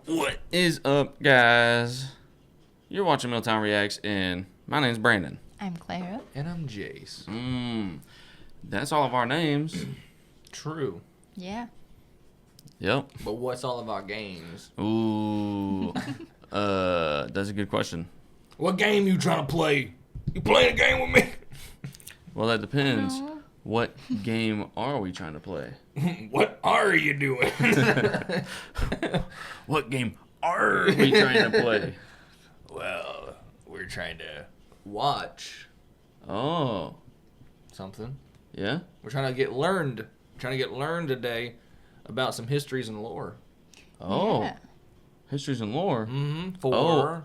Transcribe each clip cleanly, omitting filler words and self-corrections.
What is up, guys? You're watching Milltown Reacts, and my name's Brandon. I'm Clara. And I'm Jace. That's all of our names. True. Yeah. Yep. But what's all of our games? Ooh. That's a good question. What game you trying to play? You playing a game with me? Well, that depends. No. What game are we trying to play? What are you doing? What game are we trying to play? Well, we're trying to watch Oh. something. Yeah? We're trying to get learned. Today about some histories and lore. Oh. Yeah. Histories and lore. For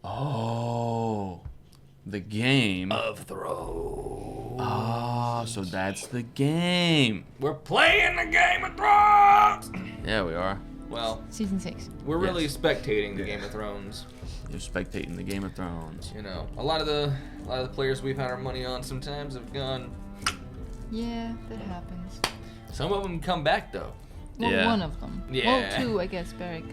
Oh. The game. of Thrones. Ah, so that's the game. We're playing the Game of Thrones. Yeah, we are. Well, Season 6. we're really Yes. spectating the Game of Thrones. You're spectating the Game of Thrones. You know, a lot of the players we've had our money on sometimes have gone. Yeah, that happens. Some of them come back though. Well, Yeah. one of them. Yeah. Well, two, I guess, Beric.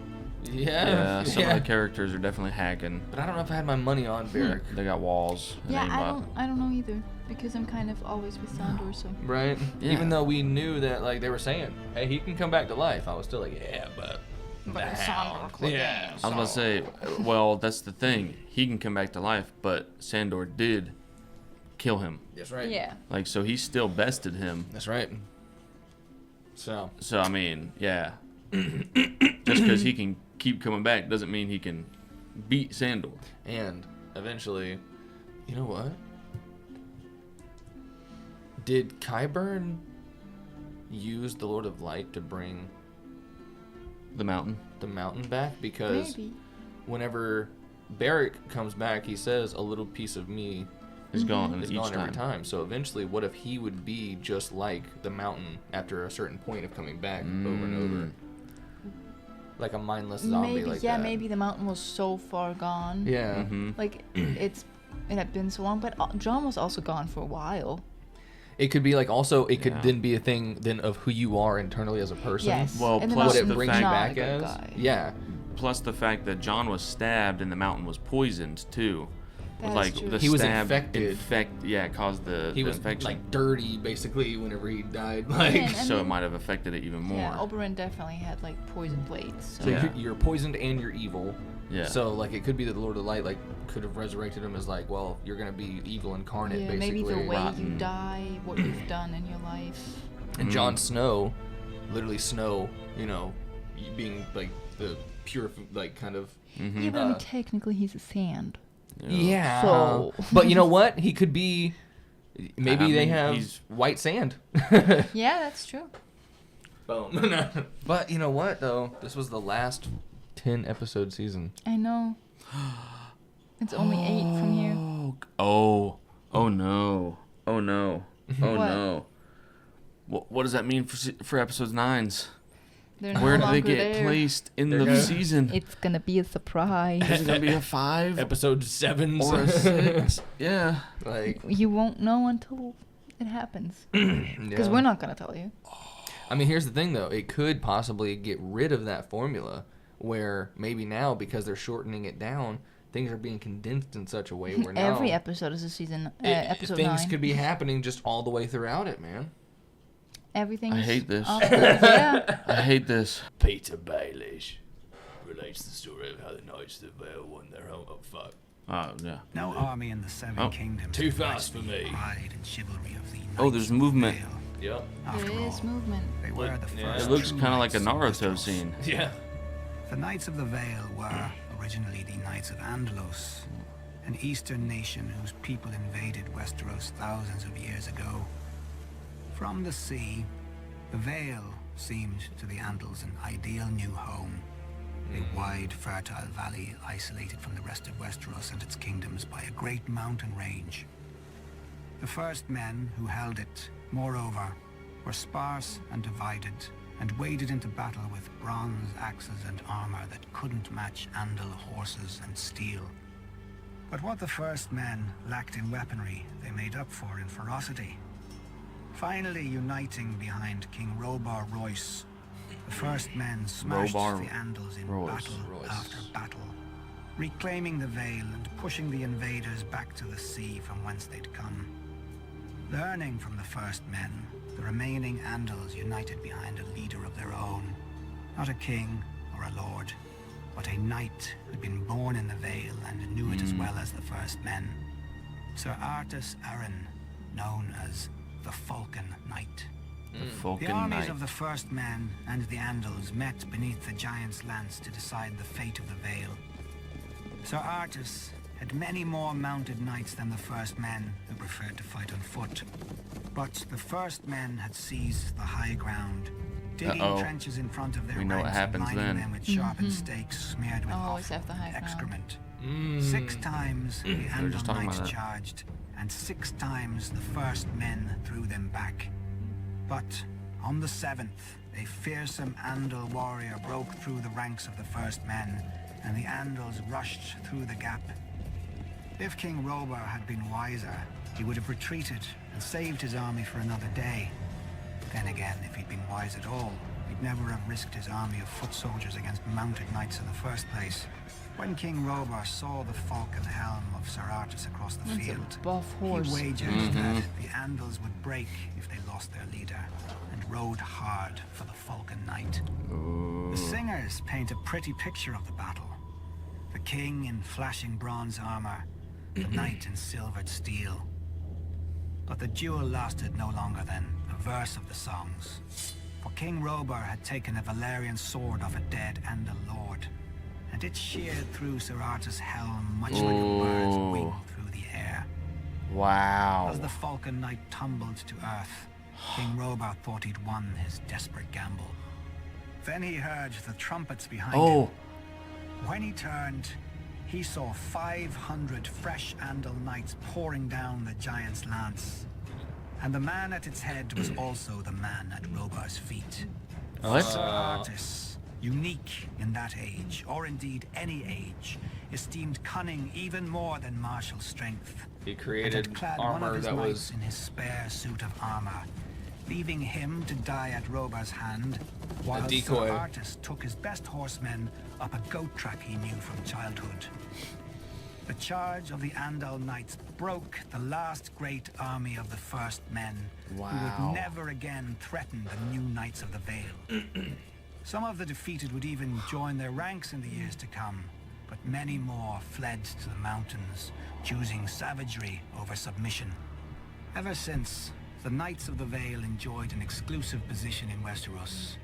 Yeah, some of the characters are definitely hacking. But I don't know if I had my money on Beric. They got walls. and Yeah, aimbot. I don't know either. Because I'm kind of always with Sandor, so. Right? Yeah. Even though we knew that, like, they were saying, hey, he can come back to life. I was still like, yeah, but Sandor. yeah. I was gonna say, well, that's the thing. He can come back to life, but Sandor did kill him. That's right. Yeah. Like, so he still bested him. That's right. So, So, I mean, yeah. Just because he can keep coming back doesn't mean he can beat Sandor. and eventually, you know what? Did Qyburn use the Lord of Light to bring The mountain. the mountain back? Because Maybe. whenever Beric comes back, he says, a little piece of me Is gone is each gone time. every time. So eventually, what if he would be just like the mountain after a certain point of coming back over and over? Like a mindless zombie Maybe, like yeah, that. maybe the mountain was so far gone. Yeah. Mm-hmm. Like, it had been so long, but John was also gone for a while. It could be like also, it could Yeah. then be a thing then of who you are internally as a person. Yes. Well, and the plus What mountain it the brings was you fact- not a back good as. guy. Yeah. Plus the fact that John was stabbed and the mountain was poisoned, too. That's Like, true. the He was stab infected. Yeah, caused the He was infection. like dirty basically whenever he died. Like, Yeah, and So it then- might have affected it even more. Yeah, Oberyn definitely had, like, poison blades. So. so Yeah. you're poisoned and you're evil. Yeah. So like it could be that the Lord of Light like could have resurrected him as like, well, you're gonna be evil incarnate Yeah, basically. maybe the way rotten. you die, what you've done in your life. And Mm. Jon Snow, literally Snow, you know, being like the pure, like kind of. Mm-hmm. Yeah, but I mean, technically he's a sand. Yeah. So- But you know what? He could be. Maybe I they mean, have he's- white sand. Yeah, that's true. Boom. But you know what though? This was the last 10 episode season. I know. It's only 8 from here. Oh no. Oh no. Oh What? no. What does that mean for episodes 9s? They're Where no do they longer get there. placed in They're the gonna- season? It's gonna be a surprise. Is it gonna be a 5 Episode 7. or a 6? Yeah. Like, You won't know until it happens. Because yeah. we're not gonna tell you. I mean, here's the thing though. It could possibly get rid of that formula where maybe now because they're shortening it down, things are being condensed in such a way where now Every episode is a season. Episode things 9. could be happening just all the way throughout it, man. Everything. I is hate this. up- yeah. I hate this. Peter Baelish relates the story of how the Knights of the Vale won their home. Oh fuck! Oh yeah. No army in the Seven Oh, Kingdoms. too could fast match for the me. Pride and chivalry of the Oh, Knights there's of the movement. Vale. Yep. After There is all, movement. they were the Yeah. first It looks true kind of like a knights of Naruto Westeros. scene. Yeah. The Knights of the Vale were originally the Knights of Andalos, an eastern nation whose people invaded Westeros thousands of years ago. From the sea, the Vale seemed to the Andals an ideal new home. A wide, fertile valley isolated from the rest of Westeros and its kingdoms by a great mountain range. The first men who held it, moreover, were sparse and divided, and waded into battle with bronze axes and armor that couldn't match Andal horses and steel. But what the first men lacked in weaponry, they made up for in ferocity. Finally uniting behind King Robar Royce, the first men smashed Robar the Andals in Royce. battle Royce. after battle, reclaiming the Vale and pushing the invaders back to the sea from whence they'd come. Learning from the first men, the remaining Andals united behind a leader of their own. Not a king or a lord, but a knight who'd been born in the Vale and knew it as well as the first men. Sir Artus Arryn, known as the Falcon Knight. The The Falcon armies Knight. of the first men and the Andals met beneath the giant's lance to decide the fate of the Vale. Sir Artus had many more mounted knights than the first men, who preferred to fight on foot. But the first men had seized the high ground, digging Uh-oh. trenches in front of their We know what ranks and happens lining then. them with sharpened stakes smeared with Always offal have the high and ground. excrement. Mm. 6 times the were just Andal talking knights about that. charged, and 6 times the first men threw them back. But on the 7th, a fearsome Andal warrior broke through the ranks of the first men, and the Andals rushed through the gap. If King Robar had been wiser, he would have retreated and saved his army for another day. Then again, if he'd been wise at all, he'd never have risked his army of foot soldiers against mounted knights in the first place. When King Robar saw the falcon helm of Sir Artus across the That's a field, buff he horse. wagered that the Andals would break if they lost their leader, and rode hard for the Falcon Knight. The singers paint a pretty picture of the battle. The king in flashing bronze armor, the knight in silvered steel. But the duel lasted no longer than a verse of the songs. For King Robar had taken a Valerian sword off a dead Andal lord, and it sheared through Sir Artus' helm much like a bird's wing through the air. Wow. As the Falcon Knight tumbled to earth, King Robar thought he'd won his desperate gamble. Then he heard the trumpets behind him. When he turned, he saw 500 fresh Andal knights pouring down the giant's lance. And the man at its head was also the man at Robar's feet. What? Sir Artus, unique in that age, or indeed any age, esteemed cunning even more than martial strength. He And created had clad one of armor his that knights was in his spare suit of armor, leaving him to die at Robar's hand, while decoy. Sir Artus took his best horsemen up a goat track he knew from childhood. The charge of the Andal Knights broke the last great army of the first men, who Wow. would never again threaten the new Knights of the Vale. Some of the defeated would even join their ranks in the years to come, but many more fled to the mountains, choosing savagery over submission. Ever since, the Knights of the Vale enjoyed an exclusive position in Westeros.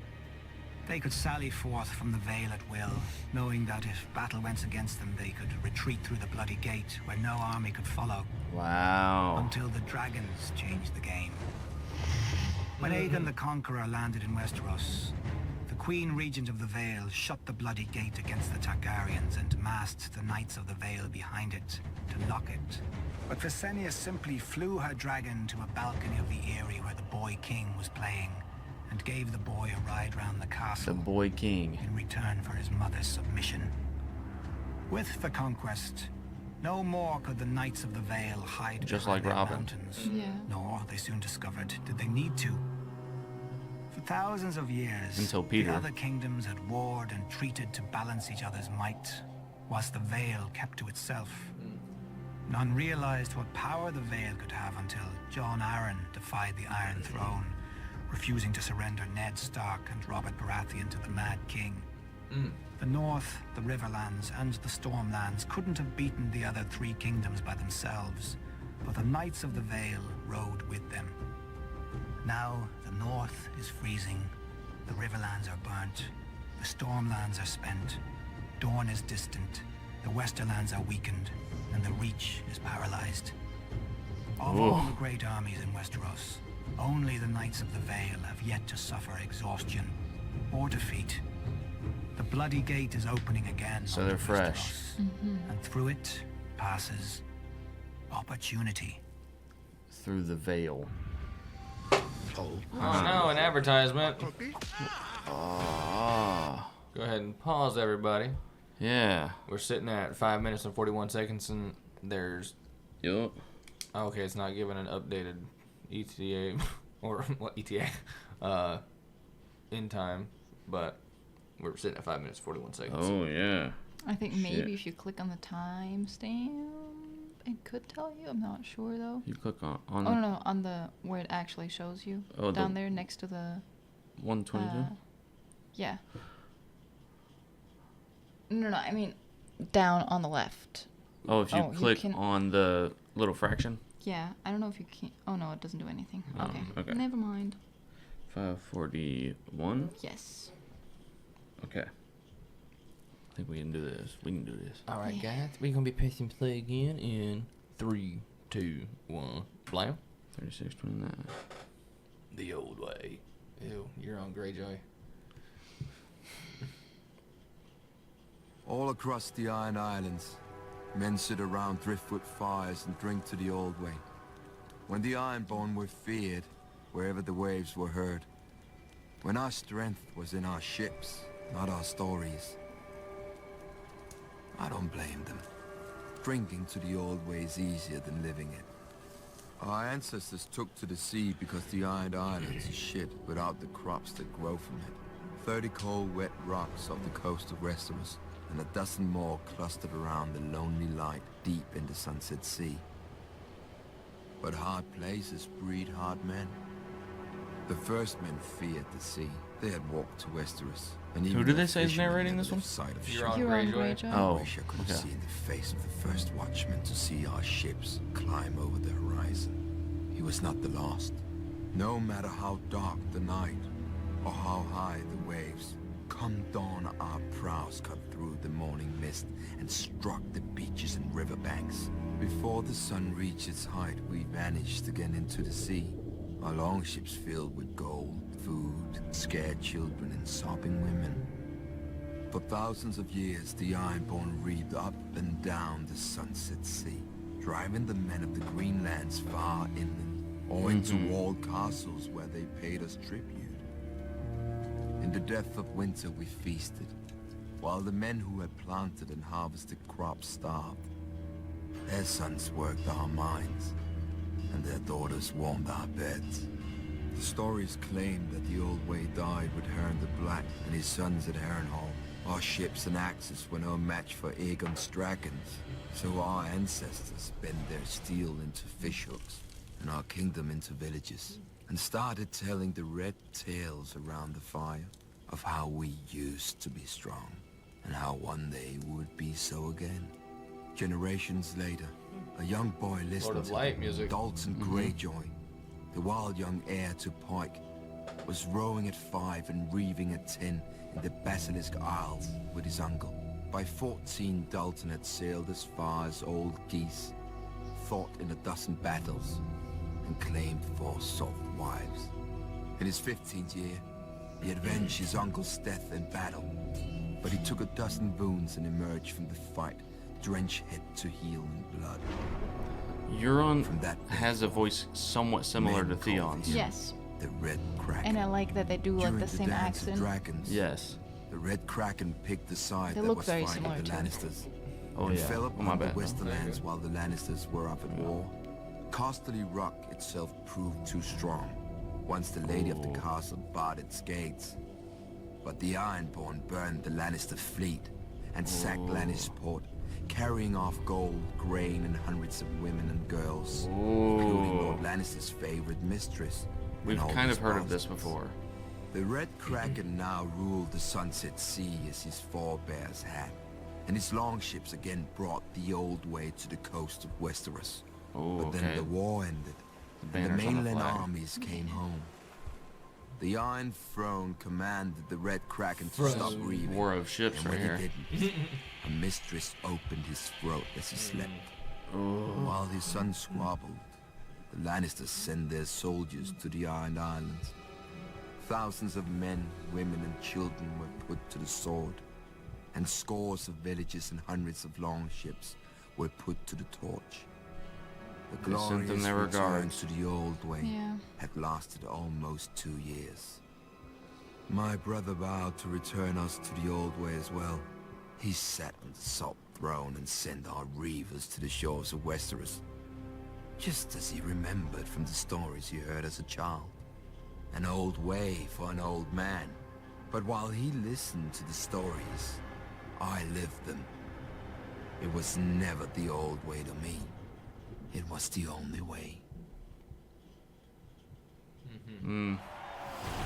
They could sally forth from the Vale at will, knowing that if battle went against them, they could retreat through the Bloody Gate, where no army could follow, Wow. until the dragons changed the game. When Aegon the Conqueror landed in Westeros, the Queen Regent of the Vale shut the Bloody Gate against the Targaryens and massed the Knights of the Vale behind it to lock it. But Visenya simply flew her dragon to a balcony of the Eyrie where the Boy King was playing, and gave the boy a ride round the The castle Boy King. in return for his mother's submission. With the conquest, no more could the Knights of the Vale hide Just behind like their Robin. mountains. Yeah. Nor, they soon discovered, did they need to. For thousands of years, Until Peter. the other kingdoms had warred and treated to balance each other's might, whilst the Vale kept to itself. None realized what power the Vale could have until Jon Arryn defied the Iron Throne, refusing to surrender Ned Stark and Robert Baratheon to the Mad King. The North, the Riverlands, and the Stormlands couldn't have beaten the other 3 kingdoms by themselves, but the Knights of the Vale rode with them. Now, the North is freezing, the Riverlands are burnt, the Stormlands are spent, Dorne is distant, the Westerlands are weakened, and the Reach is paralyzed. Of all the great armies in Westeros, only the Knights of the Vale have yet to suffer exhaustion or defeat. The Bloody Gate is opening again. So onto they're fresh. Westeros, and through it passes opportunity. Through the veil. Oh no, an advertisement. Ah. Go ahead and pause, everybody. Yeah. We're sitting at 5 minutes and 41 seconds, and there's Yup. okay. It's not giving an updated ETA or what ETA, in time. but we're sitting at 5 minutes 41 seconds. Oh yeah. I think Shit. maybe if you click on the timestamp, it could tell you. I'm not sure though. You click on Oh no, on the where it actually shows you Oh, down the there next to the 122. yeah. No, I mean down on the left. Oh, if you you click can- on the little fraction. Yeah, I don't know if you can. Oh no, it doesn't do anything. Oh, Okay. okay. Never mind. 541. Yes. Okay. I think we can do this. We can do this. All right, Yeah. guys, we're gonna be pressing play again in 3, 2, 1. Blam. 3629. The old way. Ew, you're on Greyjoy. All across the Iron Islands, men sit around driftwood fires and drink to the old way. When the Ironborn were feared, wherever the waves were heard. When our strength was in our ships, not our stories. I don't blame them. Drinking to the old way is easier than living it. Our ancestors took to the sea because the Iron Islands is shit without the crops that grow from it. 30 cold, wet rocks off the coast of Westeros, and a dozen more clustered around the lonely light deep in the Sunset Sea. But hard places breed hard men. The first men feared the sea. They had walked to Westeros. And Who even did though they say is fishermen narrating never this one? lost sight of You're shore. on You're on Greyjoy. Greyjoy. Oh, I wish I could have okay. seen the face of the first watchman to see our ships climb over the horizon. He was not the last. No matter how dark the night, or how high the waves, come dawn our prows cut through the morning mist and struck the beaches and riverbanks. Before the sun reached its height, we vanished again into the sea. Our longships filled with gold, food, scared children and sobbing women. For thousands of years, the Ironborn reaped up and down the Sunset Sea, driving the men of the Greenlands far inland, or into walled castles where they paid us tribute. In the depth of winter we feasted, while the men who had planted and harvested crops starved. Their sons worked our mines, and their daughters warmed our beds. The stories claim that the Old Way died with Hearn the Black and his sons at Harrenhal. Our ships and axes were no match for Aegon's dragons, so our ancestors bent their steel into fishhooks and our kingdom into villages, and started telling the red tales around the fire of how we used to be strong, and how one day we would be so again. Generations later, a young boy listening of to Light music. Dalton Greyjoy, the wild young heir to Pike, was rowing at 5 and reeving at 10 in the Basilisk Isles with his uncle. By 14, Dalton had sailed as far as Old Geese, fought in a dozen battles, and claimed 4 soft wives. In his 15th year, he avenged his uncle's death in battle, but he took a dozen wounds and emerged from the fight, drenched head to heel in blood. Euron From that day has a voice somewhat similar to men called Theon's. him Yes. The Red Kraken. And I like that they do like During the same Dance of accent. Dragons, Yes. the Red Kraken picked the side They that look was very fighting similar the too. Lannisters, Oh and yeah. fell Oh my upon the bad. Westerlands while the Lannisters were up at war. Casterly Rock itself proved too strong, once the lady of the castle barred its gates. But the Ironborn burned the Lannister fleet and sacked Lannisport, carrying off gold, grain, and hundreds of women and girls, including Lord Lannister's favorite mistress. and We've all kind his of heard of this bastards. before. The Red Kraken now ruled the Sunset Sea as his forebears had, and his longships again brought the Old Way to the coast of Westeros. Oh, But then okay. the war ended, and the banners on the mainland flag. armies came home. The Iron Throne commanded the Red Kraken to stop grieving, War of ships and right when here. he didn't, a mistress opened his throat as he slept. While his son squabbled, the Lannisters sent their soldiers to the Iron Islands. Thousands of men, women, and children were put to the sword, and scores of villages and hundreds of longships were put to the torch. The They sent them glorious their return regards. to the old way Yeah. had lasted almost 2 years. My brother vowed to return us to the old way as well. He sat on the salt throne and sent our reavers to the shores of Westeros, just as he remembered from the stories he heard as a child. An old way for an old man, But while he listened to the stories, I lived them. It was never the old way to me. It was the only way.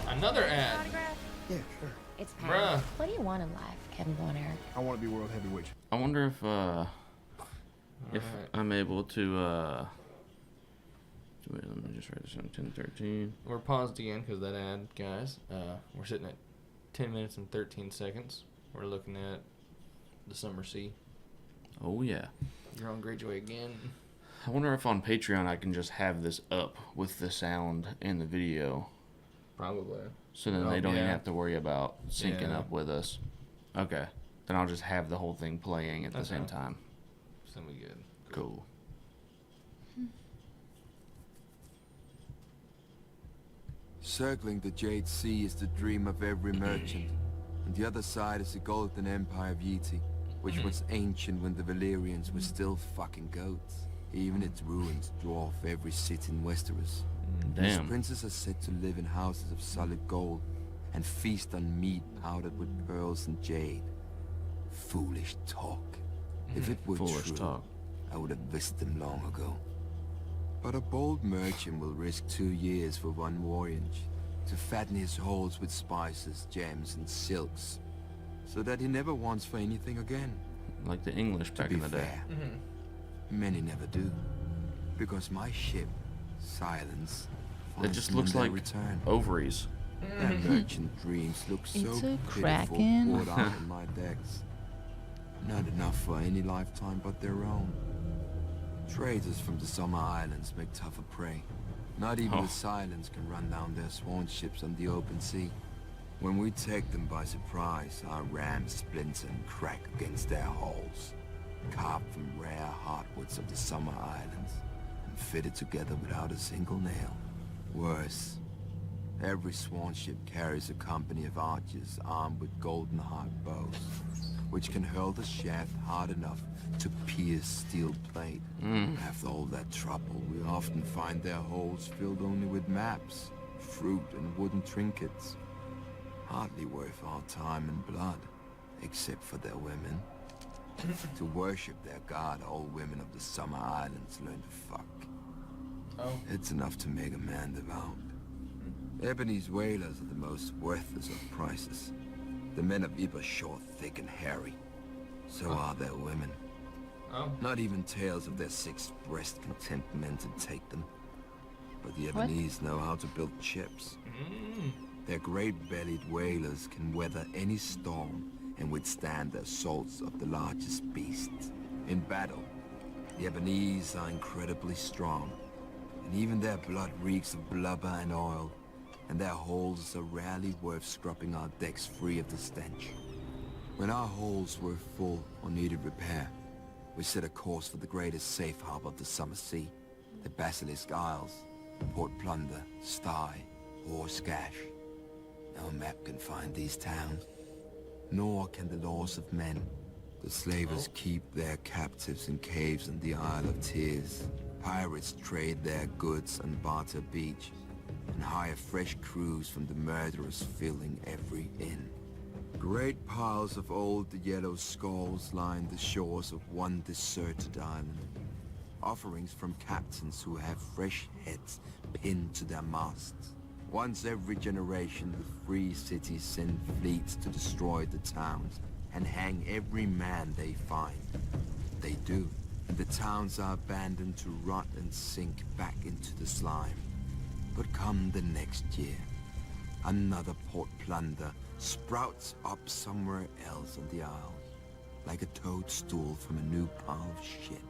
Another ad. Autograph? Yeah, sure. It's Bruh. Pat. What do you want in life, Kevin Von Erich? I want to be world heavyweight. I wonder if Alright. I'm able to wait, let me just write this down. 10:13. We're paused again because that ad, guys. We're sitting at 10 minutes and 13 seconds. We're looking at the Summer Sea. Oh yeah. You're on Greyjoy again. I wonder if on Patreon I can just have this up with the sound and the video, Probably. so then Oh, they don't even yeah. have to worry about syncing Yeah. up with us. Okay. Then I'll just have the whole thing playing at the same Okay. time. So we good. Cool. Circling the Jade Sea is the dream of every merchant. On the other side is the golden empire of Yeti, which was ancient when the Valyrians were still fucking goats. Even its ruins dwarf every city in Westeros. These Damn. princes are said to live in houses of solid gold and feast on meat powdered with pearls and jade. Foolish talk. If it were Foolish true, talk. I would have visited them long ago. But a bold merchant will risk 2 years for one voyage to fatten his holds with spices, gems, and silks, so that he never wants for anything again. Like the English To back be in the day. fair, many never do, because my ship, Silence, It finds just them looks on their like return. ovaries. Their merchant dreams look so It's a pitiful kraken. poured out on my decks. Not enough for any lifetime but their own. Traders from the Summer Islands make tougher prey. Not even Oh. the Silence can run down their sworn ships on the open sea. When we take them by surprise, our rams splinter and crack against their hulls, carved from rare hardwoods of the Summer Islands, and fitted together without a single nail. Worse, every sworn ship carries a company of archers armed with golden hard bows, which can hurl the shaft hard enough to pierce steel plate. After all that trouble, we often find their holds filled only with maps, fruit, and wooden trinkets. Hardly worth our time and blood, except for their women. To worship their god, all women of the Summer Islands learn to fuck. Oh. It's enough to make a man devout. Ebony's whalers are the most worthless of prices. The men of Ibb are short, thick, and hairy. So are their women. Oh. Not even tales of their six-breast content men to take them. But the What? Ebonese know how to build ships. Their great-bellied whalers can weather any storm and withstand the assaults of the largest beasts. In battle, the Ebonese are incredibly strong, and even their blood reeks of blubber and oil, and their holds are rarely worth scrubbing our decks free of the stench. When our holds were full or needed repair, we set a course for the greatest safe harbor of the Summer Sea, the Basilisk Isles, Port Plunder, Stye, or Skash. No map can find these towns, nor can the laws of men. The slavers keep their captives in caves on the Isle of Tears. Pirates trade their goods on Barter Beach, and hire fresh crews from the murderers filling every inn. Great piles of old yellow skulls line the shores of one deserted island. Offerings from captains who have fresh heads pinned to their masts. Once every generation, the free cities send fleets to destroy the towns and hang every man they find. They do, and the towns are abandoned to rot and sink back into the slime. But come the next year, another Port Plunder sprouts up somewhere else on the Isles, like a toadstool from a new pile of shit.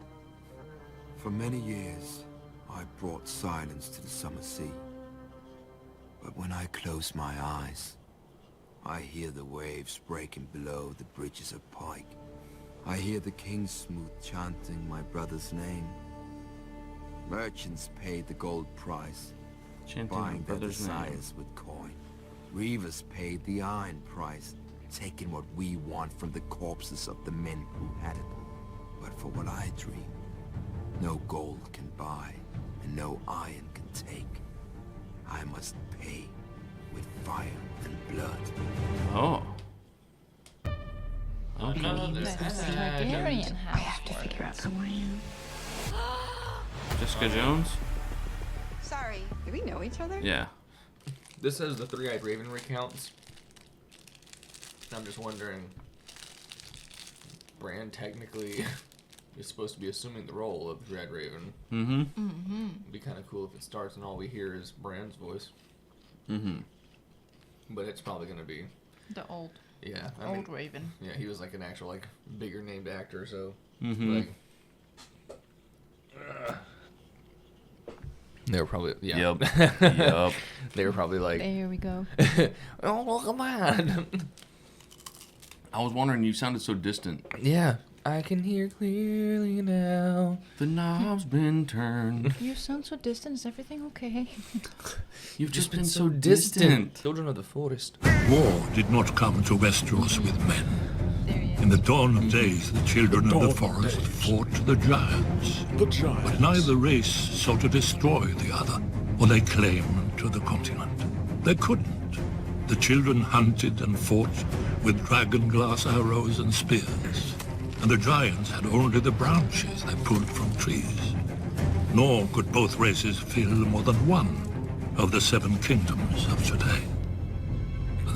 For many years, I brought silence to the Summer Sea. But when I close my eyes, I hear the waves breaking below the bridges of Pike. I hear the Kingsmouth chanting my brother's name. Merchants paid the gold price, Chanting my buying their brother's name. desires with coin. Reavers paid the iron price, taking what we want from the corpses of the men who had it. But for what I dream, no gold can buy, and no iron can take. I must pay. with fire and blood. Oh. Okay. That's the Targaryen house. I have to figure out who I am. Jessica Jones? Sorry, do we know each other? Yeah. This says the Three-Eyed Raven recounts. I'm just wondering, Bran technically is supposed to be assuming the role of Three-Eyed Raven. Mm-hmm. It'd be kind of cool if it starts and all we hear is Bran's voice. Mm-hmm. But it's probably going to be, The old yeah. Raven. Yeah, he was like an actual, like, bigger named actor, so. Mm-hmm. Like, they were probably, yeah. Yep. Yep. They were probably like, There we go. oh, come on. I was wondering, you sounded so distant. Yeah, I can hear clearly now. The knob's been turned. You sound so distant. Is everything okay? You've just been so distant. Children of the Forest. War did not come to Westeros with men. There he In is. the dawn of days, the children of the forest fought the giants. But neither race sought to destroy the other or lay claim to the continent. They couldn't. The children hunted and fought with dragon-glass arrows and spears, and the giants had only the branches they pulled from trees. Nor could both races fill more than one of the 7 kingdoms of today.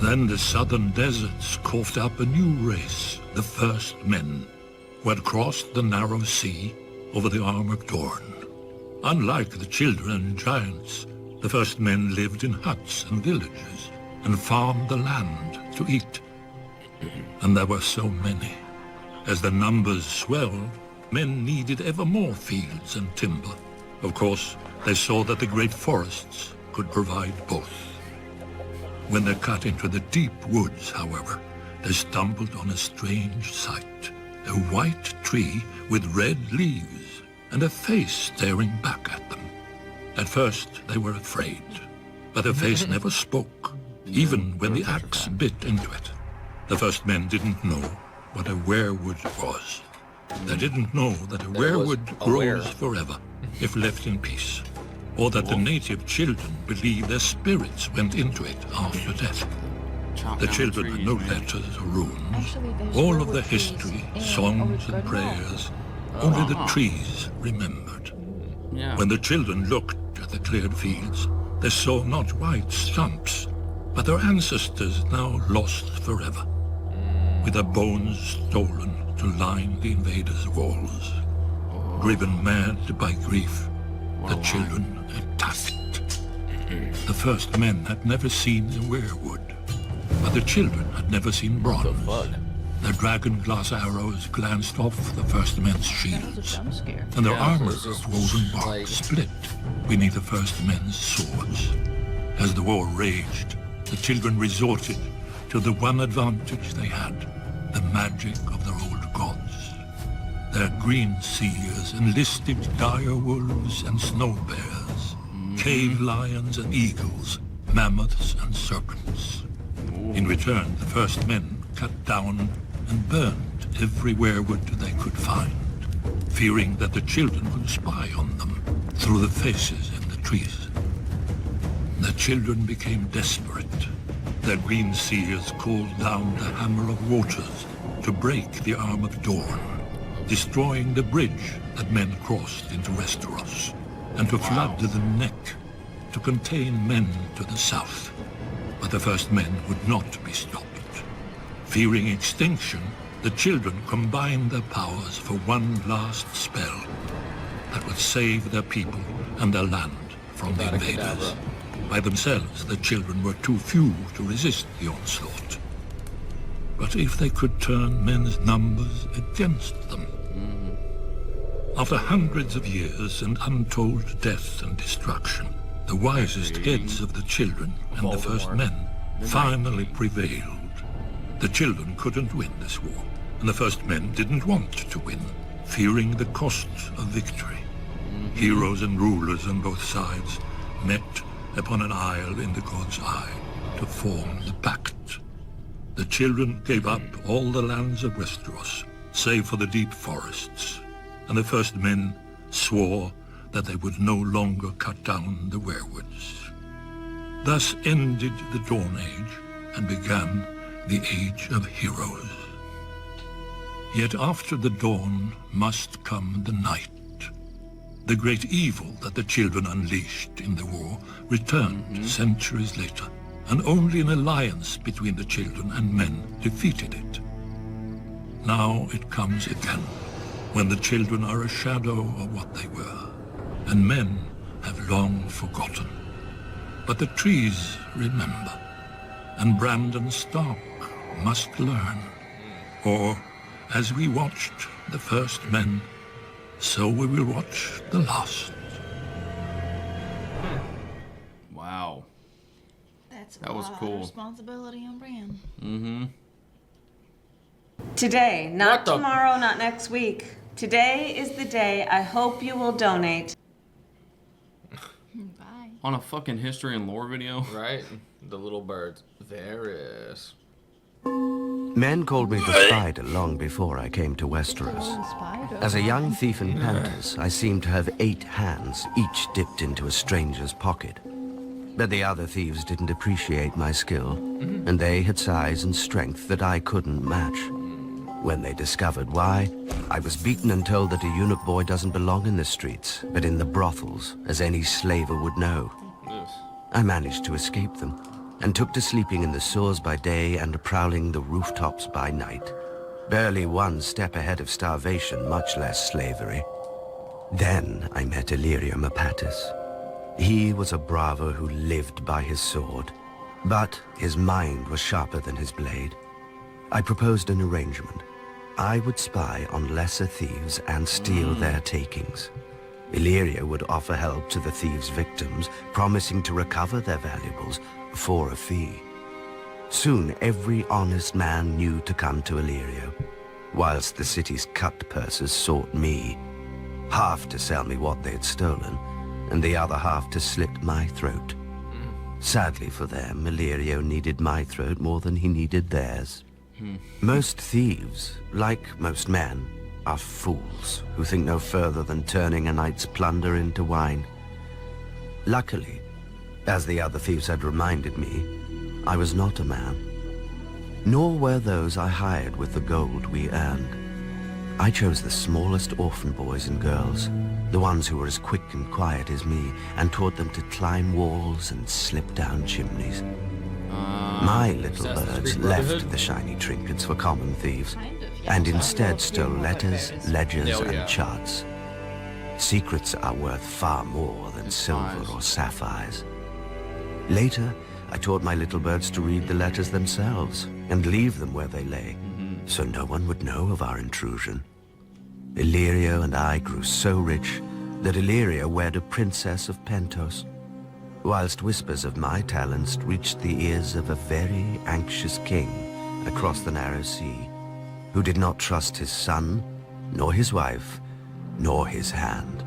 Then the southern deserts coughed up a new race, the First Men, who had crossed the narrow sea over the Arm of Dorne. Unlike the children and giants, the First Men lived in huts and villages and farmed the land to eat. And there were so many. As the numbers swelled, men needed ever more fields and timber. Of course, they saw that the great forests could provide both. When they cut into the deep woods, however, they stumbled on a strange sight. A white tree with red leaves and a face staring back at them. At first, they were afraid, but the face never spoke, even when the axe bit into it. The First Men didn't know what a werewood was. They didn't know that a werewood grows forever if left in peace, or that the native children believed their spirits went into it after death. Chop The down children had no trees, man. letters or runes, Actually, there's all of werewood the trees history, in songs Old and Red Wall. prayers, only the trees remembered. Yeah. When the children looked at the cleared fields, they saw not white stumps, but their ancestors now lost forever, with their bones stolen to line the invaders' walls. Driven mad by grief, the children attacked. The First Men had never seen a werewood, but the children had never seen bronze. Fuck. Their dragon-glass arrows glanced off the First Men's That was a shields, jump scare. and their Yeah, armor so it's of just woven bark like- split beneath the First Men's swords. As the war raged, the children resorted to the one advantage they had, the magic of their old gods. Their green seers enlisted dire wolves and snow bears, cave lions and eagles, mammoths and serpents. In return, the First Men cut down and burned every werewood they could find, fearing that the children would spy on them through the faces in the trees. The children became desperate. Their green seers called down the Hammer of Waters to break the Arm of Dorne, destroying the bridge that men crossed into Westeros, and to flood the neck to contain men to the south. But the First Men would not be stopped. Fearing extinction, the children combined their powers for one last spell that would save their people and their land from the invaders. By themselves, the children were too few to resist the onslaught. But if they could turn men's numbers against them. After hundreds of years and untold death and destruction, the wisest heads of the children and the First Men finally prevailed. The children couldn't win this war, and the First Men didn't want to win, fearing the cost of victory. Heroes and rulers on both sides met upon an isle in the God's Eye to form the pact. The children gave up all the lands of Westeros, save for the deep forests, and the First Men swore that they would no longer cut down the werewoods. Thus ended the Dawn Age and began the Age of Heroes. Yet after the dawn must come the night. The great evil that the children unleashed in the war returned centuries later, and only an alliance between the children and men defeated it. Now it comes again, when the children are a shadow of what they were, and men have long forgotten. But the trees remember, and Brandon Stark must learn. Or, as we watched the first men, so we will watch the last. Wow. That's That a was lot cool. of responsibility on Bran. Mm-hmm. Today, What not the- tomorrow, not next week. Today is the day I hope you will donate. Bye. On a fucking history and lore video. Right? The little birds. Varys. Men called me the Spider long before I came to Westeros. Spider. As a young thief in Panthers, I seemed to have 8 hands, each dipped into a stranger's pocket. But the other thieves didn't appreciate my skill, and they had size and strength that I couldn't match. When they discovered why, I was beaten and told that a eunuch boy doesn't belong in the streets, but in the brothels, as any slaver would know. I managed to escape them, and took to sleeping in the sewers by day and prowling the rooftops by night. Barely one step ahead of starvation, much less slavery. Then I met Illyrio Mopatis. He was a bravo who lived by his sword, but his mind was sharper than his blade. I proposed an arrangement. I would spy on lesser thieves and steal their takings. Illyrio would offer help to the thieves' victims, promising to recover their valuables for a fee. Soon every honest man knew to come to Illyrio, whilst the city's cut purses sought me, half to sell me what they had stolen, and the other half to slit my throat. Sadly for them, Illyrio needed my throat more than he needed theirs. Most thieves, like most men, are fools who think no further than turning a night's plunder into wine. Luckily, as the other thieves had reminded me, I was not a man. Nor were those I hired with the gold we earned. I chose the smallest orphan boys and girls, the ones who were as quick and quiet as me, and taught them to climb walls and slip down chimneys. My little Assassin's birds Creed left Brotherhood? the shiny trinkets for common thieves, Kind of, yeah. and So instead I'll stole give you letters, barbarians. ledgers, Oh, yeah. and charts. Secrets are worth far more than silver Spies. or sapphires. Later, I taught my little birds to read the letters themselves and leave them where they lay, so no one would know of our intrusion. Illyrio and I grew so rich that Illyrio wed a princess of Pentos, whilst whispers of my talents reached the ears of a very anxious king across the narrow sea, who did not trust his son, nor his wife, nor his hand.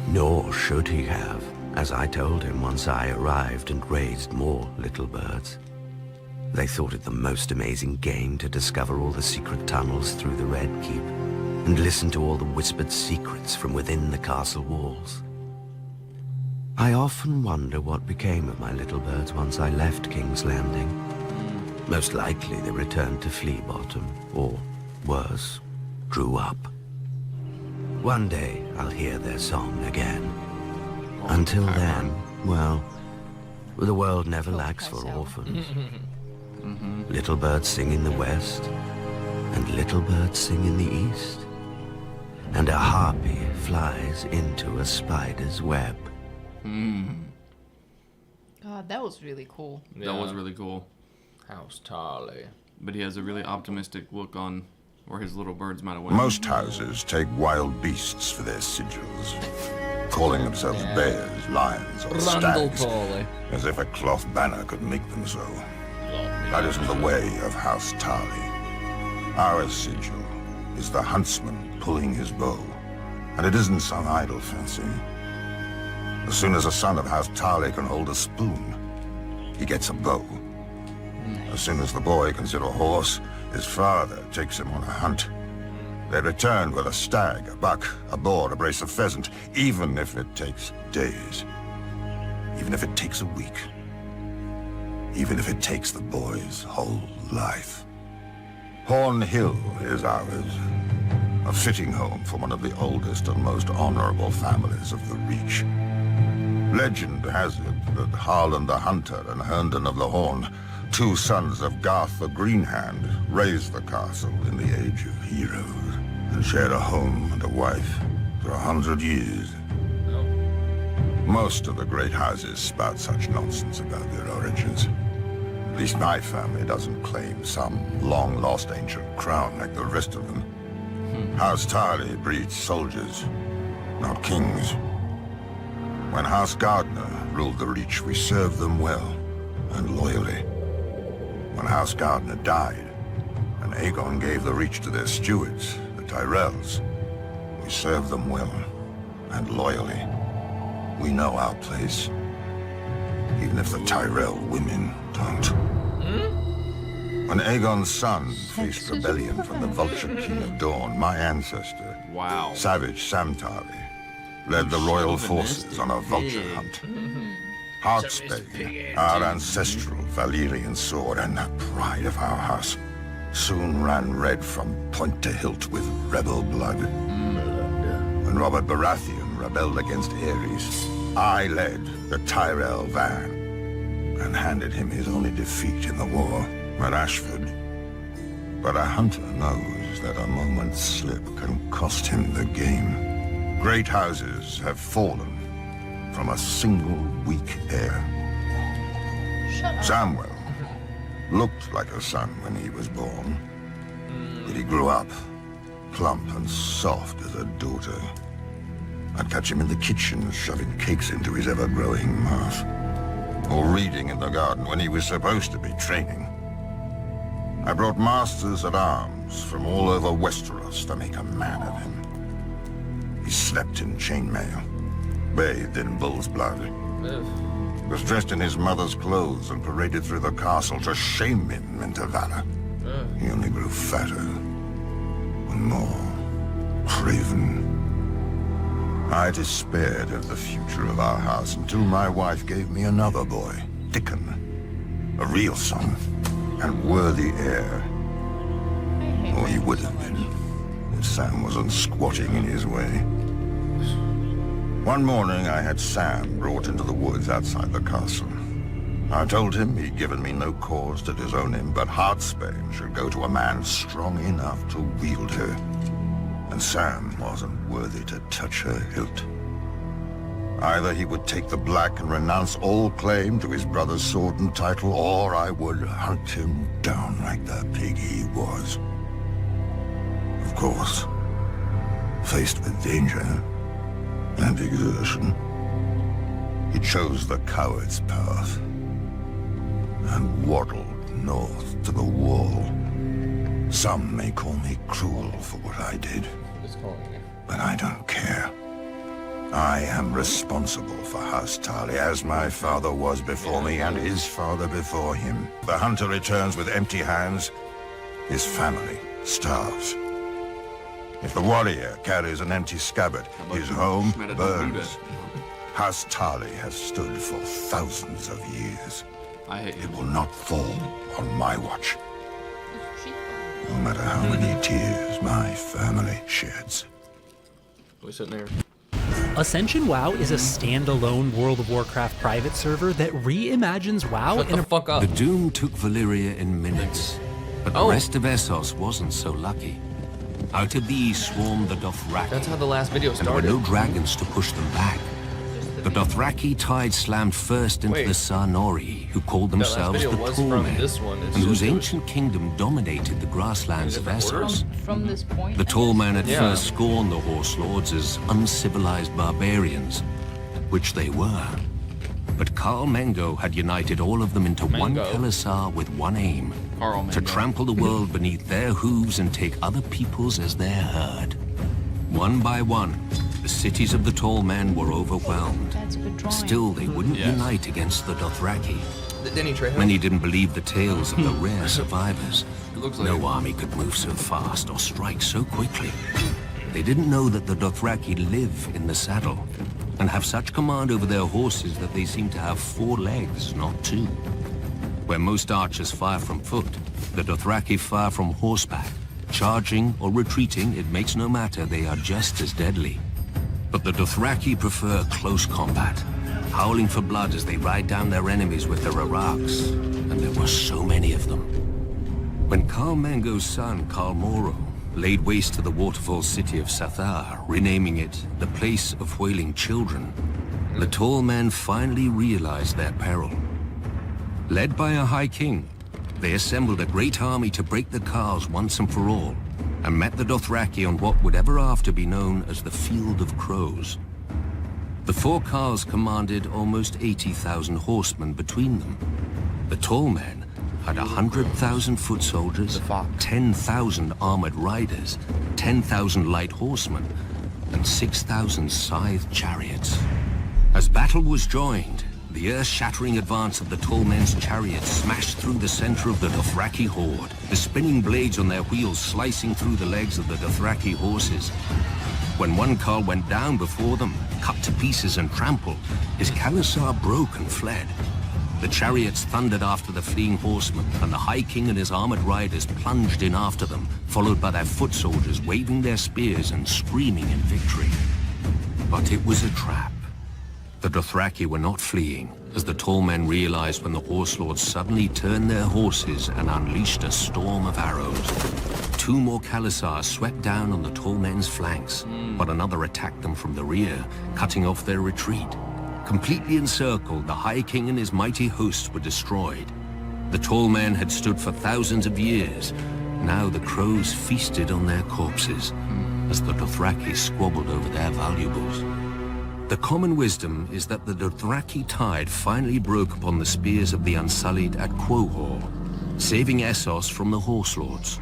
Nor should he have, as I told him once I arrived and raised more little birds. They thought it the most amazing game to discover all the secret tunnels through the Red Keep and listen to all the whispered secrets from within the castle walls. I often wonder what became of my little birds once I left King's Landing. Most likely they returned to Flea Bottom, or worse, grew up. One day I'll hear their song again. Until then, well, the world never lacks for orphans. Little birds sing in the west, and little birds sing in the east. And a harpy flies into a spider's web. God, that was really cool. That was really cool. House Tarly. But he has a really optimistic look on where his little birds might have went. Most houses take wild beasts for their sigils, calling themselves bears, lions, or Randall stags, Tarly. as if a cloth banner could make them so. That isn't the way of House Tarly. Our sigil is the huntsman pulling his bow, and it isn't some idle fancy. As soon as a son of House Tarly can hold a spoon, he gets a bow. As soon as the boy can sit a horse, his father takes him on a hunt. They return with a stag, a buck, a boar, a brace of pheasant, even if it takes days. Even if it takes a week. even if it takes the boy's whole life. Horn Hill is ours, a fitting home for one of the oldest and most honorable families of the Reach. Legend has it that Harlan the Hunter and Herndon of the Horn, two sons of Garth the Greenhand, raised the castle in the Age of Heroes and shared a home and a wife for 100 years. Most of the great houses spout such nonsense about their origins. At least my family doesn't claim some long-lost ancient crown like the rest of them. House Tarly breeds soldiers, not kings. When House Gardner ruled the Reach, we served them well and loyally. When House Gardner died, and Aegon gave the Reach to their stewards, the Tyrells, we served them well and loyally. We know our place, even if the Tyrell women don't. When Aegon's son faced rebellion from the Vulture King of Dawn, my ancestor, Savage Sam Tarly, led the royal forces on a vulture hunt. Heartsbane, our ancestral Valyrian sword and that pride of our house, soon ran red from point to hilt with rebel blood. When Robert Baratheon rebelled against Aerys, I led the Tyrell van and handed him his only defeat in the war at Ashford. But a hunter knows that a moment's slip can cost him the game. Great houses have fallen from a single weak heir. Samwell looked like a son when he was born, but he grew up plump and soft as a daughter. I'd catch him in the kitchen shoving cakes into his ever-growing mouth, or reading in the garden when he was supposed to be training. I brought masters at arms from all over Westeros to make a man of him. He slept in chainmail, bathed in bull's blood, was dressed in his mother's clothes and paraded through the castle to shame him into valor. He only grew fatter and more craven. I despaired of the future of our house until my wife gave me another boy, Dickon, a real son and worthy heir. Or he would have been, if Sam wasn't squatting in his way. One morning I had Sam brought into the woods outside the castle. I told him he'd given me no cause to disown him, but Heartsbane should go to a man strong enough to wield her. And Sam wasn't worthy to touch her hilt. Either he would take the black and renounce all claim to his brother's sword and title, or I would hunt him down like the pig he was. Of course, faced with danger and exertion, he chose the coward's path and waddled north to the wall. Some may call me cruel for what I did, but I don't care. I am responsible for House Tarly, as my father was before me and his father before him. The hunter returns with empty hands, his family starves. If the warrior carries an empty scabbard, his home burns. House Tarly has stood for thousands of years. It will not fall on my watch. No matter how many tears my family sheds. We're sitting there. Ascension WoW is a standalone World of Warcraft private server that reimagines WoW in a fuck up. The Doom took Valyria in minutes, but the rest of Essos wasn't so lucky. Out of the east swarmed the Dothraki. That's how the last video And there were started. no dragons to push them back. The Dothraki tide slammed first into Wait. the Sarnori, who called That last themselves the video was from Tallmen, this one. It's and just whose it was- ancient kingdom dominated the grasslands of Essos. From this point. The Tallmen at Yeah. first scorned the Horse Lords as uncivilized barbarians, which they were. But Carl Mengo had united all of them into one Mengo. Khalasar with one aim, Carl to Mengo. trample the world beneath their hooves and take other peoples as their herd. One by one, the cities of the Tallmen were overwhelmed. That's a good drawing. Still, they wouldn't Yes. unite against the Dothraki. Didn't he trade him? Many didn't believe the tales of the rare survivors. It looks like No army could move so fast or strike so quickly. They didn't know that the Dothraki live in the saddle and have such command over their horses that they seem to have 4 legs, not 2. Where most archers fire from foot, the Dothraki fire from horseback. Charging or retreating, it makes no matter, they are just as deadly. But the Dothraki prefer close combat, howling for blood as they ride down their enemies with their araks, and there were so many of them. When Khal Mango's son, Khal Moro, laid waste to the waterfall city of Sathar, renaming it the Place of Wailing Children, the tall men finally realized their peril. Led by a High King, they assembled a great army to break the Khals once and for all, and met the Dothraki on what would ever after be known as the Field of Crows. The four Khals commanded almost 80,000 horsemen between them. The tall men had 100,000 foot soldiers, 10,000 armored riders, 10,000 light horsemen, and 6,000 scythed chariots. As battle was joined, the earth-shattering advance of the tall men's chariots smashed through the center of the Dothraki horde, the spinning blades on their wheels slicing through the legs of the Dothraki horses. When one Khal went down before them, cut to pieces and trampled, his Khalasar broke and fled. The chariots thundered after the fleeing horsemen, and the High King and his armored riders plunged in after them, followed by their foot soldiers waving their spears and screaming in victory. But it was a trap. The Dothraki were not fleeing, as the tall men realized when the horse lords suddenly turned their horses and unleashed a storm of arrows. Two more Khalasars swept down on the tall men's flanks, but another attacked them from the rear, cutting off their retreat. Completely encircled, the High King and his mighty hosts were destroyed. The tall men had stood for thousands of years. Now the crows feasted on their corpses, as the Dothraki squabbled over their valuables. The common wisdom is that the Dothraki tide finally broke upon the spears of the Unsullied at Quohor, saving Essos from the Horse Lords.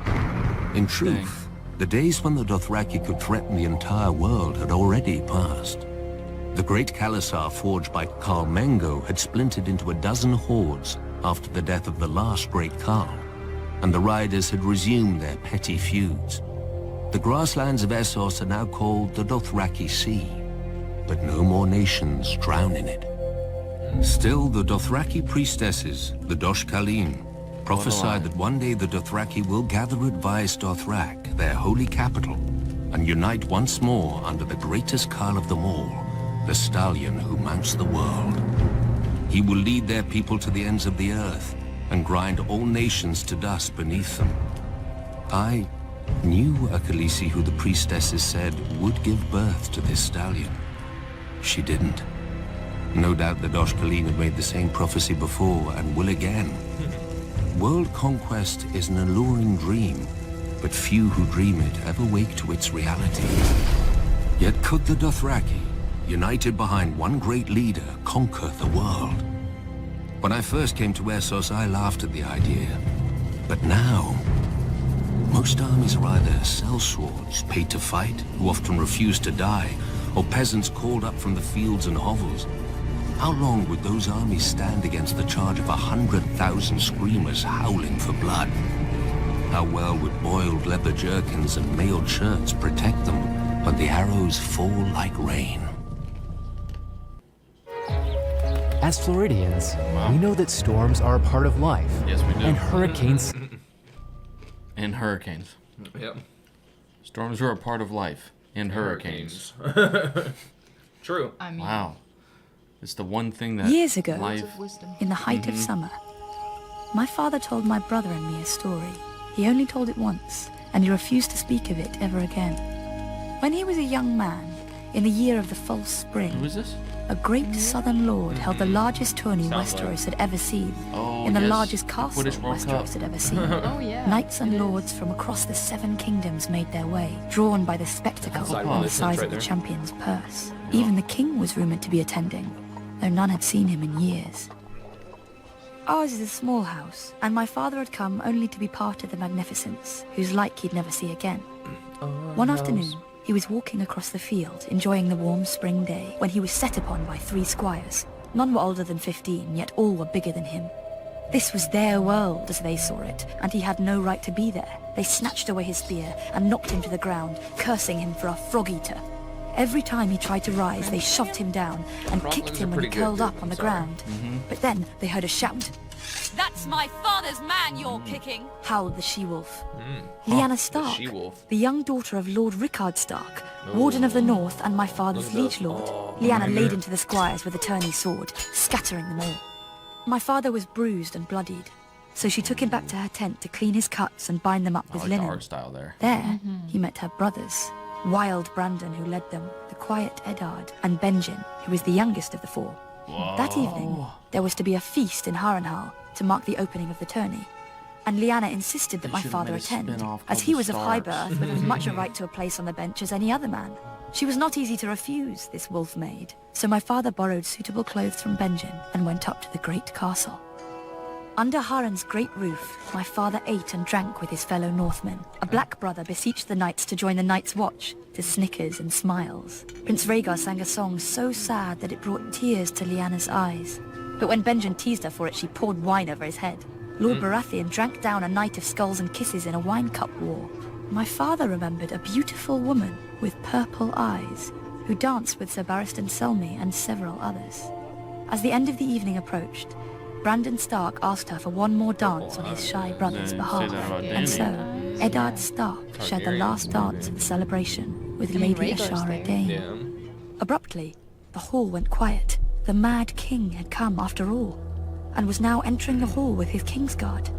In truth, the days when the Dothraki could threaten the entire world had already passed. The great Khalasar forged by Khal Mango had splintered into a dozen hordes after the death of the last great Khal, and the riders had resumed their petty feuds. The grasslands of Essos are now called the Dothraki Sea, but no more nations drown in it. Still, the Dothraki priestesses, the Dosh Khalim, prophesied that one day the Dothraki will gather at Vaes Dothrak, their holy capital, and unite once more under the greatest Khal of them all, the stallion who mounts the world. He will lead their people to the ends of the earth and grind all nations to dust beneath them. I knew a Khaleesi who the priestesses said would give birth to this stallion. She didn't. No doubt the Dosh Khalim had made the same prophecy before and will again. World conquest is an alluring dream, but few who dream it ever wake to its reality. Yet could the Dothraki, united behind one great leader, conquer the world? When I first came to Essos, I laughed at the idea. But now, most armies are either sellswords paid to fight, who often refuse to die, or peasants called up from the fields and hovels. How long would those armies stand against the charge of 100,000 screamers howling for blood? How well would boiled leather jerkins and mailed shirts protect them when the arrows fall like rain? As Floridians, we know that storms are a part of life. Yes, we do. And hurricanes... And hurricanes. Yep. Storms are a part of life. And hurricanes. True. I mean, Wow. It's the one thing that Years ago, life... in the height of summer, my father told my brother and me a story. He only told it once, and he refused to speak of it ever again. When he was a young man, in the year of the false spring, Who is this? a great southern lord held the largest tourney Westeros had ever seen, in the yes. largest castle Quidditch World Cup. Westeros had ever seen. Oh, yeah. Knights and lords from across the 7 kingdoms made their way, drawn by the spectacle and the size of the champion's purse. Even the king was rumored to be attending, though none had seen him in years. Ours is a small house, and my father had come only to be part of the magnificence, whose like he'd never see again. One afternoon, he was walking across the field, enjoying the warm spring day, when he was set upon by 3 squires. None were older than 15, yet all were bigger than him. This was their world, as they saw it, and he had no right to be there. They snatched away his spear and knocked him to the ground, cursing him for a frog-eater. Every time he tried to rise, they shoved him down and kicked him when he curled up on the ground. But then they heard a shout. That's my father's man you're kicking, howled the she-wolf. Lyanna Stark, she-wolf. the young daughter of Lord Rickard Stark, Warden of the North and my father's liege lord. Lyanna laid into the squires with a tourney sword, scattering them all. My father was bruised and bloodied, so she took him back to her tent to clean his cuts and bind them up with I like the linen. art style there. There, he met her brothers, Wild Brandon, who led them, the quiet Eddard, and Benjen, who was the youngest of the four. That evening, there was to be a feast in Harrenhal to mark the opening of the tourney, and Lyanna insisted that They my should've father made a attend, spin-off as called he The was of high Starks. birth with as much a right to a place on the bench as any other man. She was not easy to refuse, this wolf maid, so my father borrowed suitable clothes from Benjen and went up to the great castle. Under Harren's great roof, my father ate and drank with his fellow Northmen. A black brother beseeched the knights to join the Night's Watch, to snickers and smiles. Prince Rhaegar sang a song so sad that it brought tears to Lyanna's eyes. But when Benjen teased her for it, she poured wine over his head. Lord Baratheon drank down a night of skulls and kisses in a wine cup war. My father remembered a beautiful woman with purple eyes, who danced with Sir Barristan Selmy and several others. As the end of the evening approached, Brandon Stark asked her for one more dance on his shy brother's Say behalf. that about And Dany. so, Eddard Stark shared the last dance of the celebration with Lady Rhaegar's Ashara there. Dayne. Abruptly, the hall went quiet. The Mad King had come after all, and was now entering the hall with his Kingsguard.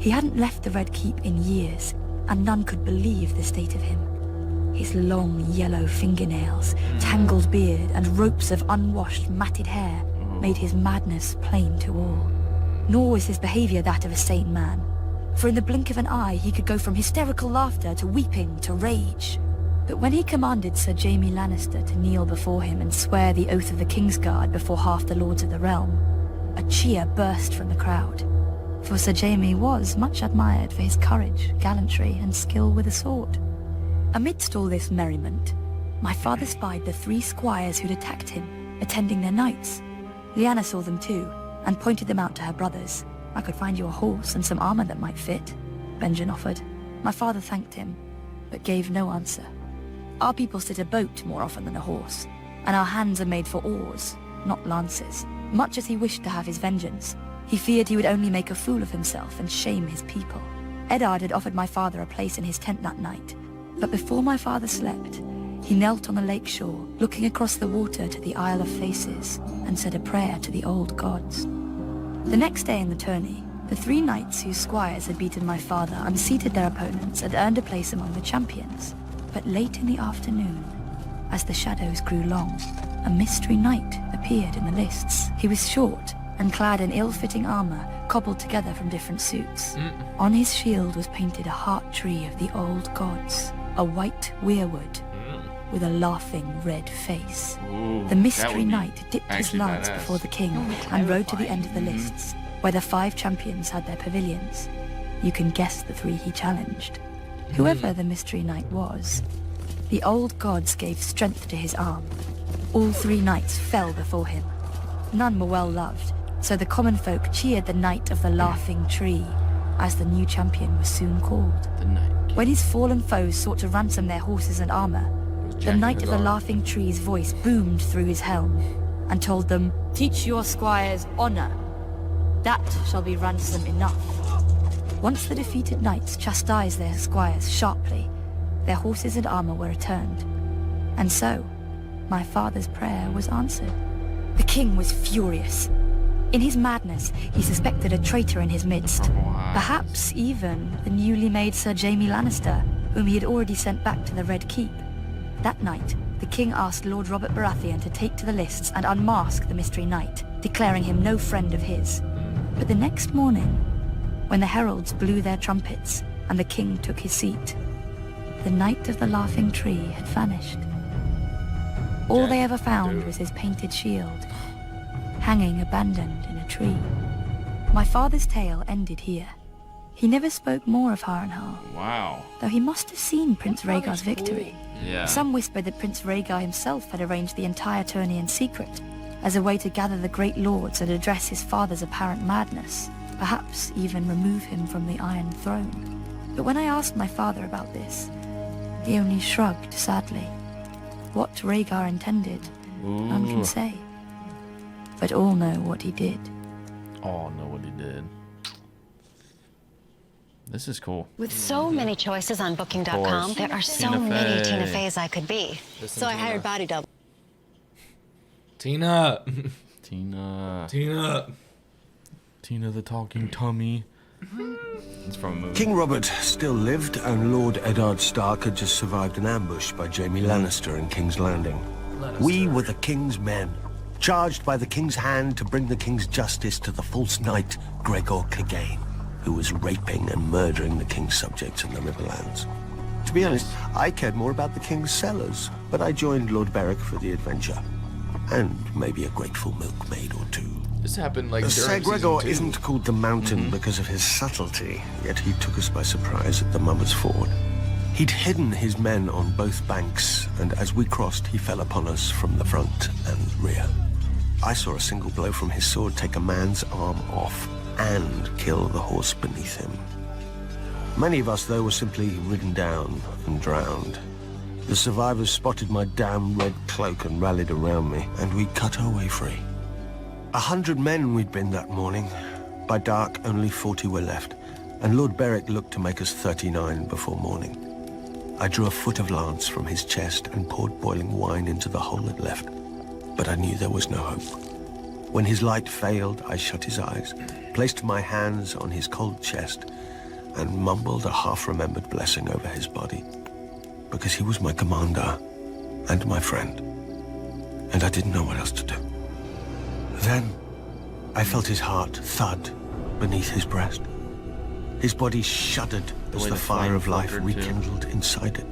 He hadn't left the Red Keep in years, and none could believe the state of him. His long yellow fingernails, tangled beard, and ropes of unwashed, matted hair made his madness plain to all. Nor was his behavior that of a sane man, for in the blink of an eye he could go from hysterical laughter to weeping to rage. But when he commanded Sir Jaime Lannister to kneel before him and swear the oath of the Kingsguard before half the lords of the realm, a cheer burst from the crowd. For Sir Jaime was much admired for his courage, gallantry, and skill with a sword. Amidst all this merriment, my father spied the 3 squires who'd attacked him, attending their knights. Lyanna saw them too, and pointed them out to her brothers. I could find you a horse and some armor that might fit, Benjen offered. My father thanked him, but gave no answer. Our people sit a boat more often than a horse, and our hands are made for oars, not lances. Much as he wished to have his vengeance, he feared he would only make a fool of himself and shame his people. Eddard had offered my father a place in his tent that night, but before my father slept, he knelt on the lake shore, looking across the water to the Isle of Faces, and said a prayer to the old gods. The next day in the tourney, the 3 knights whose squires had beaten my father unseated their opponents and earned a place among the champions. But late in the afternoon, as the shadows grew long, a mystery knight appeared in the lists. He was short and clad in ill-fitting armor, cobbled together from different suits. On his shield was painted a heart tree of the old gods, a white weirwood with a laughing red face. Ooh, The that mystery would be knight dipped his actually lance badass. before the king and rode to the end of the lists, where the 5 champions had their pavilions. You can guess the 3 he challenged. Whoever the mystery knight was, the old gods gave strength to his arm. All 3 knights fell before him. None were well loved, so the common folk cheered the Knight of the Laughing Tree, as the new champion was soon called. The Night. When his fallen foes sought to ransom their horses and armor, the Jack Knight of the Hagar. Laughing Tree's voice boomed through his helm and told them, "Teach your squires honor. That shall be ransom enough." Once the defeated knights chastised their squires sharply, their horses and armor were returned. And so, my father's prayer was answered. The king was furious. In his madness, he suspected a traitor in his midst. Perhaps even the newly made Sir Jaime Lannister, whom he had already sent back to the Red Keep. That night, the king asked Lord Robert Baratheon to take to the lists and unmask the mystery knight, declaring him no friend of his. But the next morning, when the heralds blew their trumpets and the king took his seat, the Knight of the Laughing Tree had vanished. All they ever found was his painted shield, hanging abandoned in a tree. My father's tale ended here. He never spoke more of Harrenhal, Wow. though he must have seen Prince Rhaegar's victory. Yeah. Some whispered that Prince Rhaegar himself had arranged the entire tourney in secret, as a way to gather the great lords and address his father's apparent madness, perhaps even remove him from the Iron Throne. But when I asked my father about this, he only shrugged sadly. What Rhaegar intended, none Ooh. can say. But all know what he did. Oh, no, what he did. This is cool. With so many choices on Booking.com, there are so many Tina Feys I could be. So I hired Body Double. Tina. Tina. Tina. Tina the talking tummy. It's from a movie. King Robert still lived, and Lord Eddard Stark had just survived an ambush by Jaime Lannister in King's Landing. We were the King's men, charged by the King's hand to bring the King's justice to the false knight Gregor Clegane, who was raping and murdering the King's subjects in the Riverlands. To be honest, I cared more about the King's cellars, but I joined Lord Beric for the adventure. And maybe a grateful milkmaid or two. This happened like during Ser Gregor season 2. isn't called the Mountain because of his subtlety, yet he took us by surprise at the Mummers Ford. He'd hidden his men on both banks, and as we crossed, he fell upon us from the front and rear. I saw a single blow from his sword take a man's arm off and kill the horse beneath him. Many of us, though, were simply ridden down and drowned. The survivors spotted my damn red cloak and rallied around me, and we cut our way free. 100 men we'd been that morning. By dark, only 40 were left, and Lord Beric looked to make us 39 before morning. I drew a foot of lance from his chest and poured boiling wine into the hole it left, but I knew there was no hope. When his light failed, I shut his eyes, placed my hands on his cold chest, and mumbled a half-remembered blessing over his body, because he was my commander and my friend, and I didn't know what else to do. Then, I felt his heart thud beneath his breast. His body shuddered as the fire of life rekindled inside it.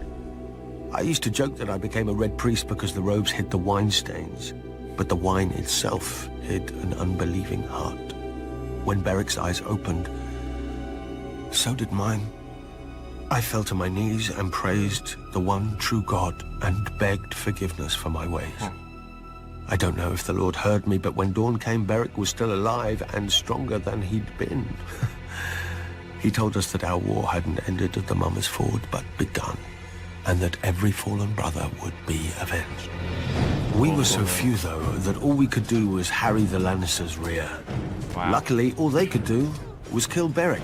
I used to joke that I became a red priest because the robes hid the wine stains, but the wine itself hid an unbelieving heart. When Beric's eyes opened, so did mine. I fell to my knees and praised the one true God and begged forgiveness for my ways. I don't know if the Lord heard me, but when dawn came, Beric was still alive and stronger than he'd been. He told us that our war hadn't ended at the Mummers Ford, but begun, and that every fallen brother would be avenged. We were so few, though, that all we could do was harry the Lannisters' rear. Wow. Luckily, all they could do was kill Beric.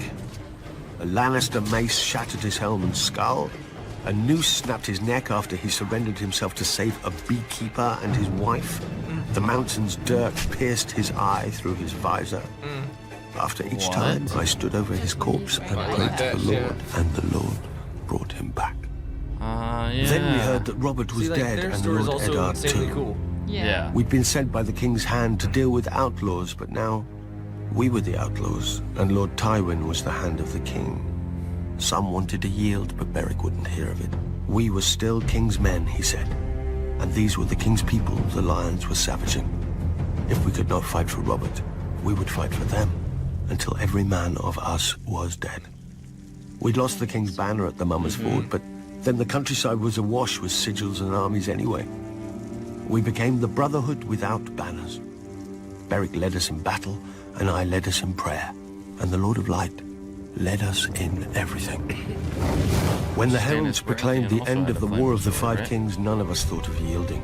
A Lannister mace shattered his helm and skull. A noose snapped his neck after he surrendered himself to save a beekeeper and his wife. The mountain's dirt pierced his eye through his visor. After each time, I stood over his corpse and prayed to the Lord, and the Lord brought him back. Then we heard that Robert was dead, and Lord Eddard too. Cool. Yeah. We'd been sent by the King's hand to deal with outlaws, but now we were the outlaws, and Lord Tywin was the hand of the King. Some wanted to yield, but Beric wouldn't hear of it. We were still King's men, he said, and these were the King's people the lions were savaging. If we could not fight for Robert, we would fight for them, until every man of us was dead. We'd lost the King's banner at the Mummers Ford, but then the countryside was awash with sigils and armies anyway. We became the Brotherhood without banners. Beric led us in battle, and I led us in prayer, and the Lord of Light led us in everything. When the heralds proclaimed the end of the War of the Five Kings, none of us thought of yielding.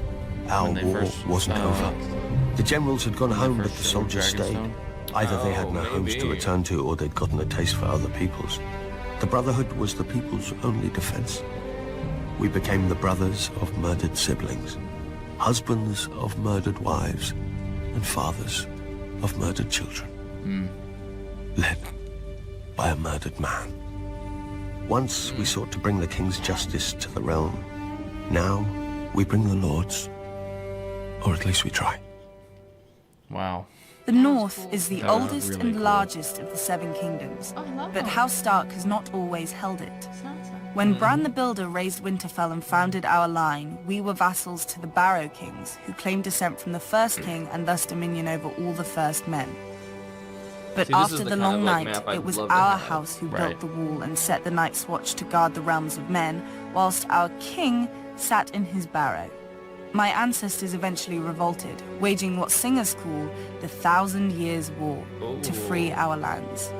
Our war wasn't over. The generals had gone home, but the soldiers stayed. Either they had no homes to return to, or they'd gotten a taste for other peoples. The Brotherhood was the people's only defense. We became the brothers of murdered siblings, husbands of murdered wives, and fathers of murdered children. Led by a murdered man. Once we sought to bring the King's justice to the realm. Now we bring the Lord's, or at least we try. Wow. The North is the That was oldest really and cool. largest of the Seven Kingdoms, but House Stark has not always held it. When Bran the Builder raised Winterfell and founded our line, we were vassals to the Barrow Kings, who claimed descent from the First King and thus dominion over all the First Men. But See, this is after the the kind long of, like, night, map I'd it was love to our have. house who Right. built the wall and set the Night's Watch to guard the realms of men, whilst our king sat in his barrow. My ancestors eventually revolted, waging what singers call the 1,000 Years' War, to free our lands.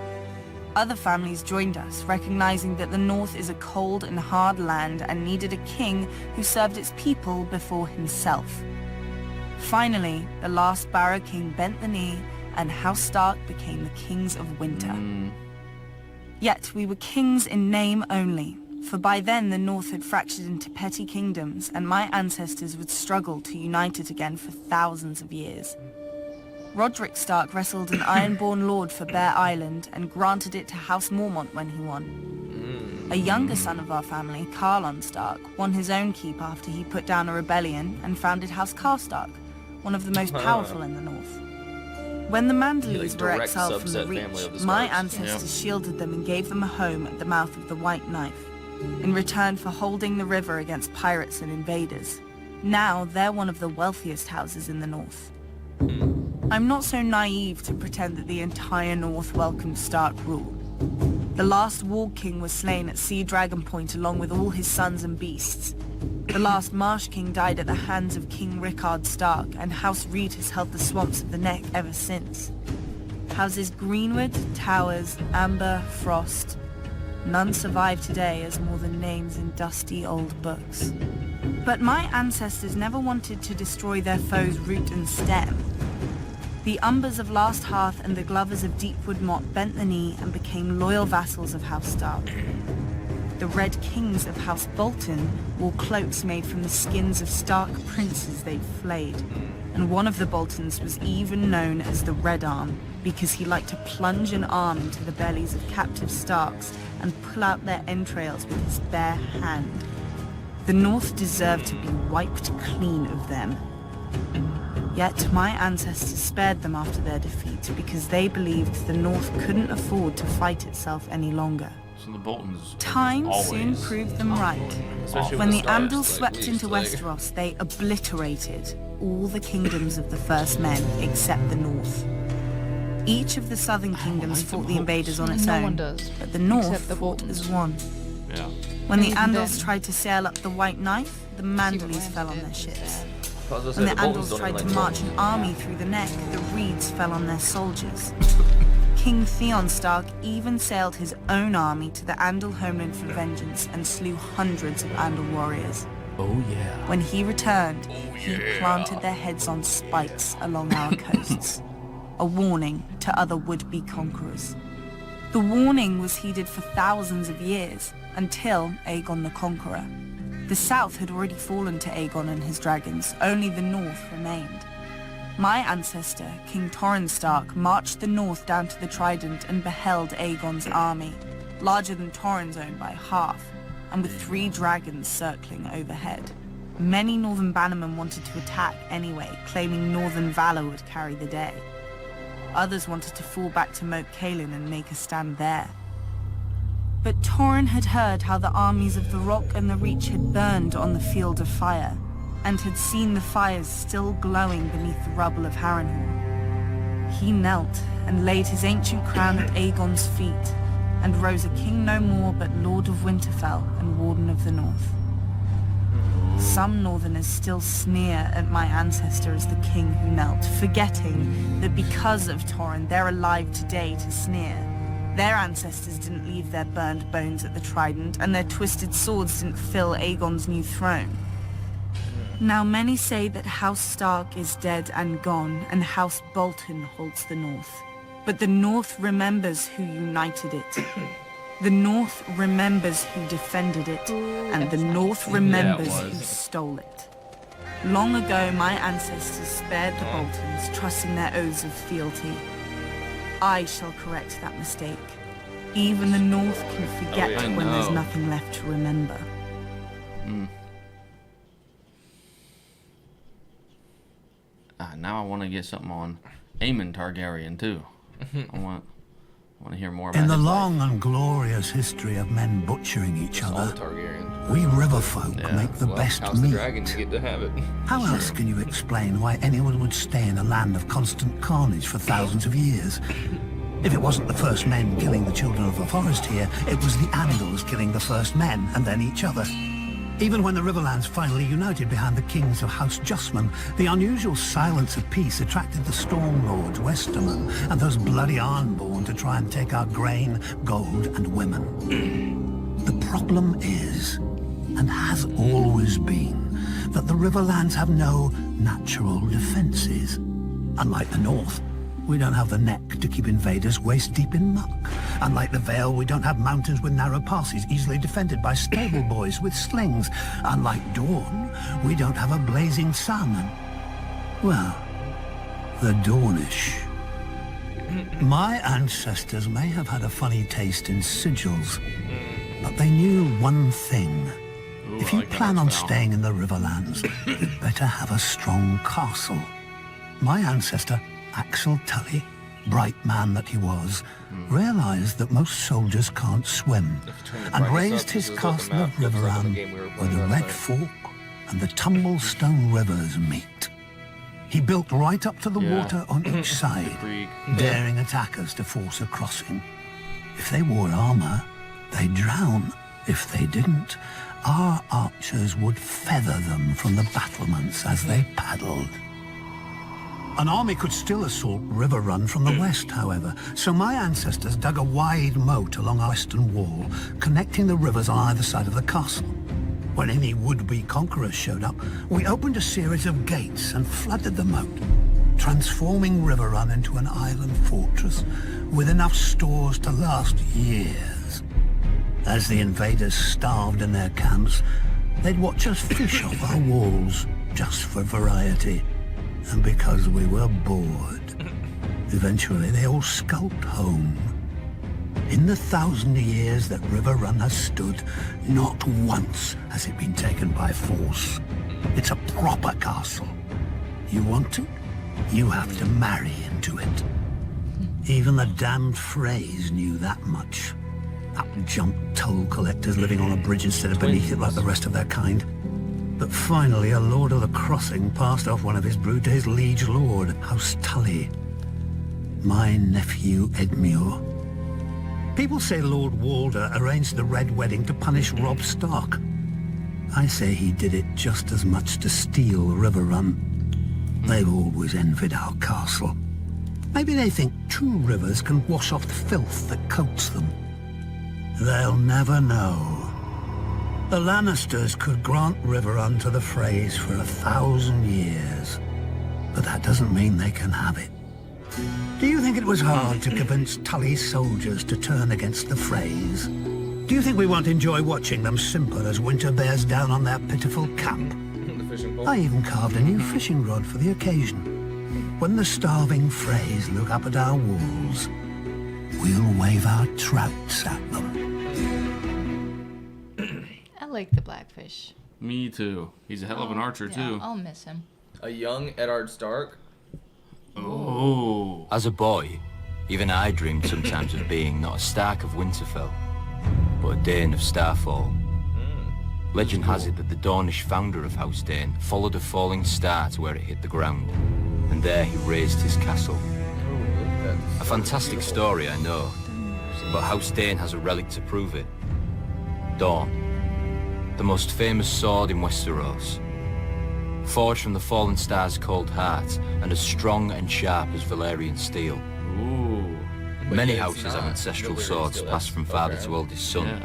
Other families joined us, recognizing that the North is a cold and hard land and needed a king who served its people before himself. Finally, the last Barrow King bent the knee and House Stark became the kings of winter. Yet we were kings in name only, for by then the North had fractured into petty kingdoms, and my ancestors would struggle to unite it again for thousands of years. Roderick Stark wrestled an Ironborn lord for Bear Island and granted it to House Mormont when he won. A younger son of our family, Carlon Stark, won his own keep after he put down a rebellion and founded House Karstark, one of the most powerful in the North. When the Manderleys were exiled from the Reach, my ancestors shielded them and gave them a home at the mouth of the White Knife, in return for holding the river against pirates and invaders. Now they're one of the wealthiest houses in the North. I'm not so naive to pretend that the entire North welcomed Stark rule. The last Warg King was slain at Sea Dragon Point along with all his sons and beasts. The last Marsh King died at the hands of King Rickard Stark, and House Reed has held the swamps of the Neck ever since. Houses Greenwood, Towers, Amber, Frost. None survive today as more than names in dusty old books. But my ancestors never wanted to destroy their foes' root and stem. The Umbers of Last Hearth and the Glovers of Deepwood Motte bent the knee and became loyal vassals of House Stark. The Red Kings of House Bolton wore cloaks made from the skins of Stark princes they'd flayed, and one of the Boltons was even known as the Red Arm because he liked to plunge an arm into the bellies of captive Starks and pull out their entrails with his bare hand. The North deserved to be wiped clean of them. Yet my ancestors spared them after their defeat because they believed the North couldn't afford to fight itself any longer. So the Boltons Time soon always proved them right. Especially When with the the Starks, Andals like, swept into like- Westeros, they obliterated all the kingdoms of the First Men except the North. Each of the southern kingdoms fought the invaders on its No own, one does, but the North except the fought as one. Yeah. When the Even Andals then. tried to sail up the White Knife, the Manderleys Ramsay fell on did their ships. instead. I was gonna say, When the Boltons Andals don't tried even to like march an army through the Neck, the Reeds fell on their soldiers. King Theon Stark even sailed his own army to the Andal homeland for vengeance and slew hundreds of Andal warriors. Oh yeah. When he returned, he planted their heads on spikes along our coasts. A warning to other would-be conquerors. The warning was heeded for thousands of years, until Aegon the Conqueror. The south had already fallen to Aegon and his dragons, only the north remained. My ancestor, King Torrhen Stark, marched the north down to the Trident and beheld Aegon's army, larger than Torrhen's own by half, and with 3 dragons circling overhead. Many Northern Bannermen wanted to attack anyway, claiming Northern valor would carry the day. Others wanted to fall back to Moat Cailin and make a stand there. But Torrhen had heard how the armies of the Rock and the Reach had burned on the Field of Fire, and had seen the fires still glowing beneath the rubble of Harrenhal. He knelt and laid his ancient crown at Aegon's feet, and rose a king no more but Lord of Winterfell and Warden of the North. Some Northerners still sneer at my ancestor as the king who knelt, forgetting that because of Torrhen they're alive today to sneer. Their ancestors didn't leave their burned bones at the Trident, and their twisted swords didn't fill Aegon's new throne. Now many say that House Stark is dead and gone, and House Bolton holds the North. But the North remembers who united it. The North remembers who defended it, and the North remembers who stole it. Long ago, my ancestors spared the Boltons, trusting their oaths of fealty. I shall correct that mistake. Even the North can forget when there's nothing left to remember. Now I want to get something on Aemon Targaryen too. I want to hear more about In the his long and glorious history of men butchering each All other, the Targaryens. we river folk make the Well, best House meat. the Dragon, you get to have it. How else can you explain why anyone would stay in a land of constant carnage for thousands of years? If it wasn't the first men killing the children of the forest here, it was the Andals killing the first men and then each other. Even when the Riverlands finally united behind the kings of House Justman, the unusual silence of peace attracted the Storm Lords, Westermen, and those bloody Arnborn to try and take our grain, gold, and women. The problem is, and has always been, that the Riverlands have no natural defenses. Unlike the North, we don't have the neck to keep invaders waist-deep in muck. Unlike the Vale, we don't have mountains with narrow passes easily defended by stable boys with slings. Unlike Dawn, we don't have a blazing sun and, well, the Dornish. My ancestors may have had a funny taste in sigils, but they knew one thing. Ooh, if you like plan on spell. staying in the Riverlands, you'd better have a strong castle. My ancestor, Axel Tully, bright man that he was, realized that most soldiers can't swim, and raised his castle of Riverrun where the Red Fork and the Tumblestone rivers meet. He built right up to the water on each side, daring attackers to force a crossing. If they wore armor, they'd drown. If they didn't, our archers would feather them from the battlements as they paddled. An army could still assault Riverrun from the west, however, so my ancestors dug a wide moat along our western wall, connecting the rivers on either side of the castle. When any would-be conquerors showed up, we opened a series of gates and flooded the moat, transforming Riverrun into an island fortress with enough stores to last years. As the invaders starved in their camps, they'd watch us fish off our walls, just for variety. And because we were bored, eventually they all skulked home. In the 1,000 years that Riverrun has stood, not once has it been taken by force. It's a proper castle. You want to? You have to marry into it. Even the damned Freys knew that much. Up-jump toll collectors living on a bridge instead of beneath it like the rest of their kind. But finally, a Lord of the Crossing passed off one of his brood to his liege lord, House Tully. My nephew Edmure. People say Lord Walder arranged the Red Wedding to punish Robb Stark. I say he did it just as much to steal Riverrun. They've always envied our castle. Maybe they think two rivers can wash off the filth that coats them. They'll never know. The Lannisters could grant Riverrun to the Freys for 1,000 years, but that doesn't mean they can have it. Do you think it was hard to convince Tully's soldiers to turn against the Freys? Do you think we won't enjoy watching them simper as winter bears down on their pitiful camp? I even carved a new fishing rod for the occasion. When the starving Freys look up at our walls, we'll wave our trouts at them. I like the Blackfish. Me too. He's a hell of an archer too. I'll miss him. A young Eddard Stark. Oh. As a boy, even I dreamed sometimes of being not a Stark of Winterfell, but a Dane of Starfall. Legend has it that the Dornish founder of House Dane followed a falling star to where it hit the ground, and there he raised his castle. A fantastic story, I know, but House Dane has a relic to prove it. Dawn, the most famous sword in Westeros. Forged from the fallen star's cold heart, and as strong and sharp as Valyrian steel. Ooh. Many houses have ancestral swords passed from father to oldest son,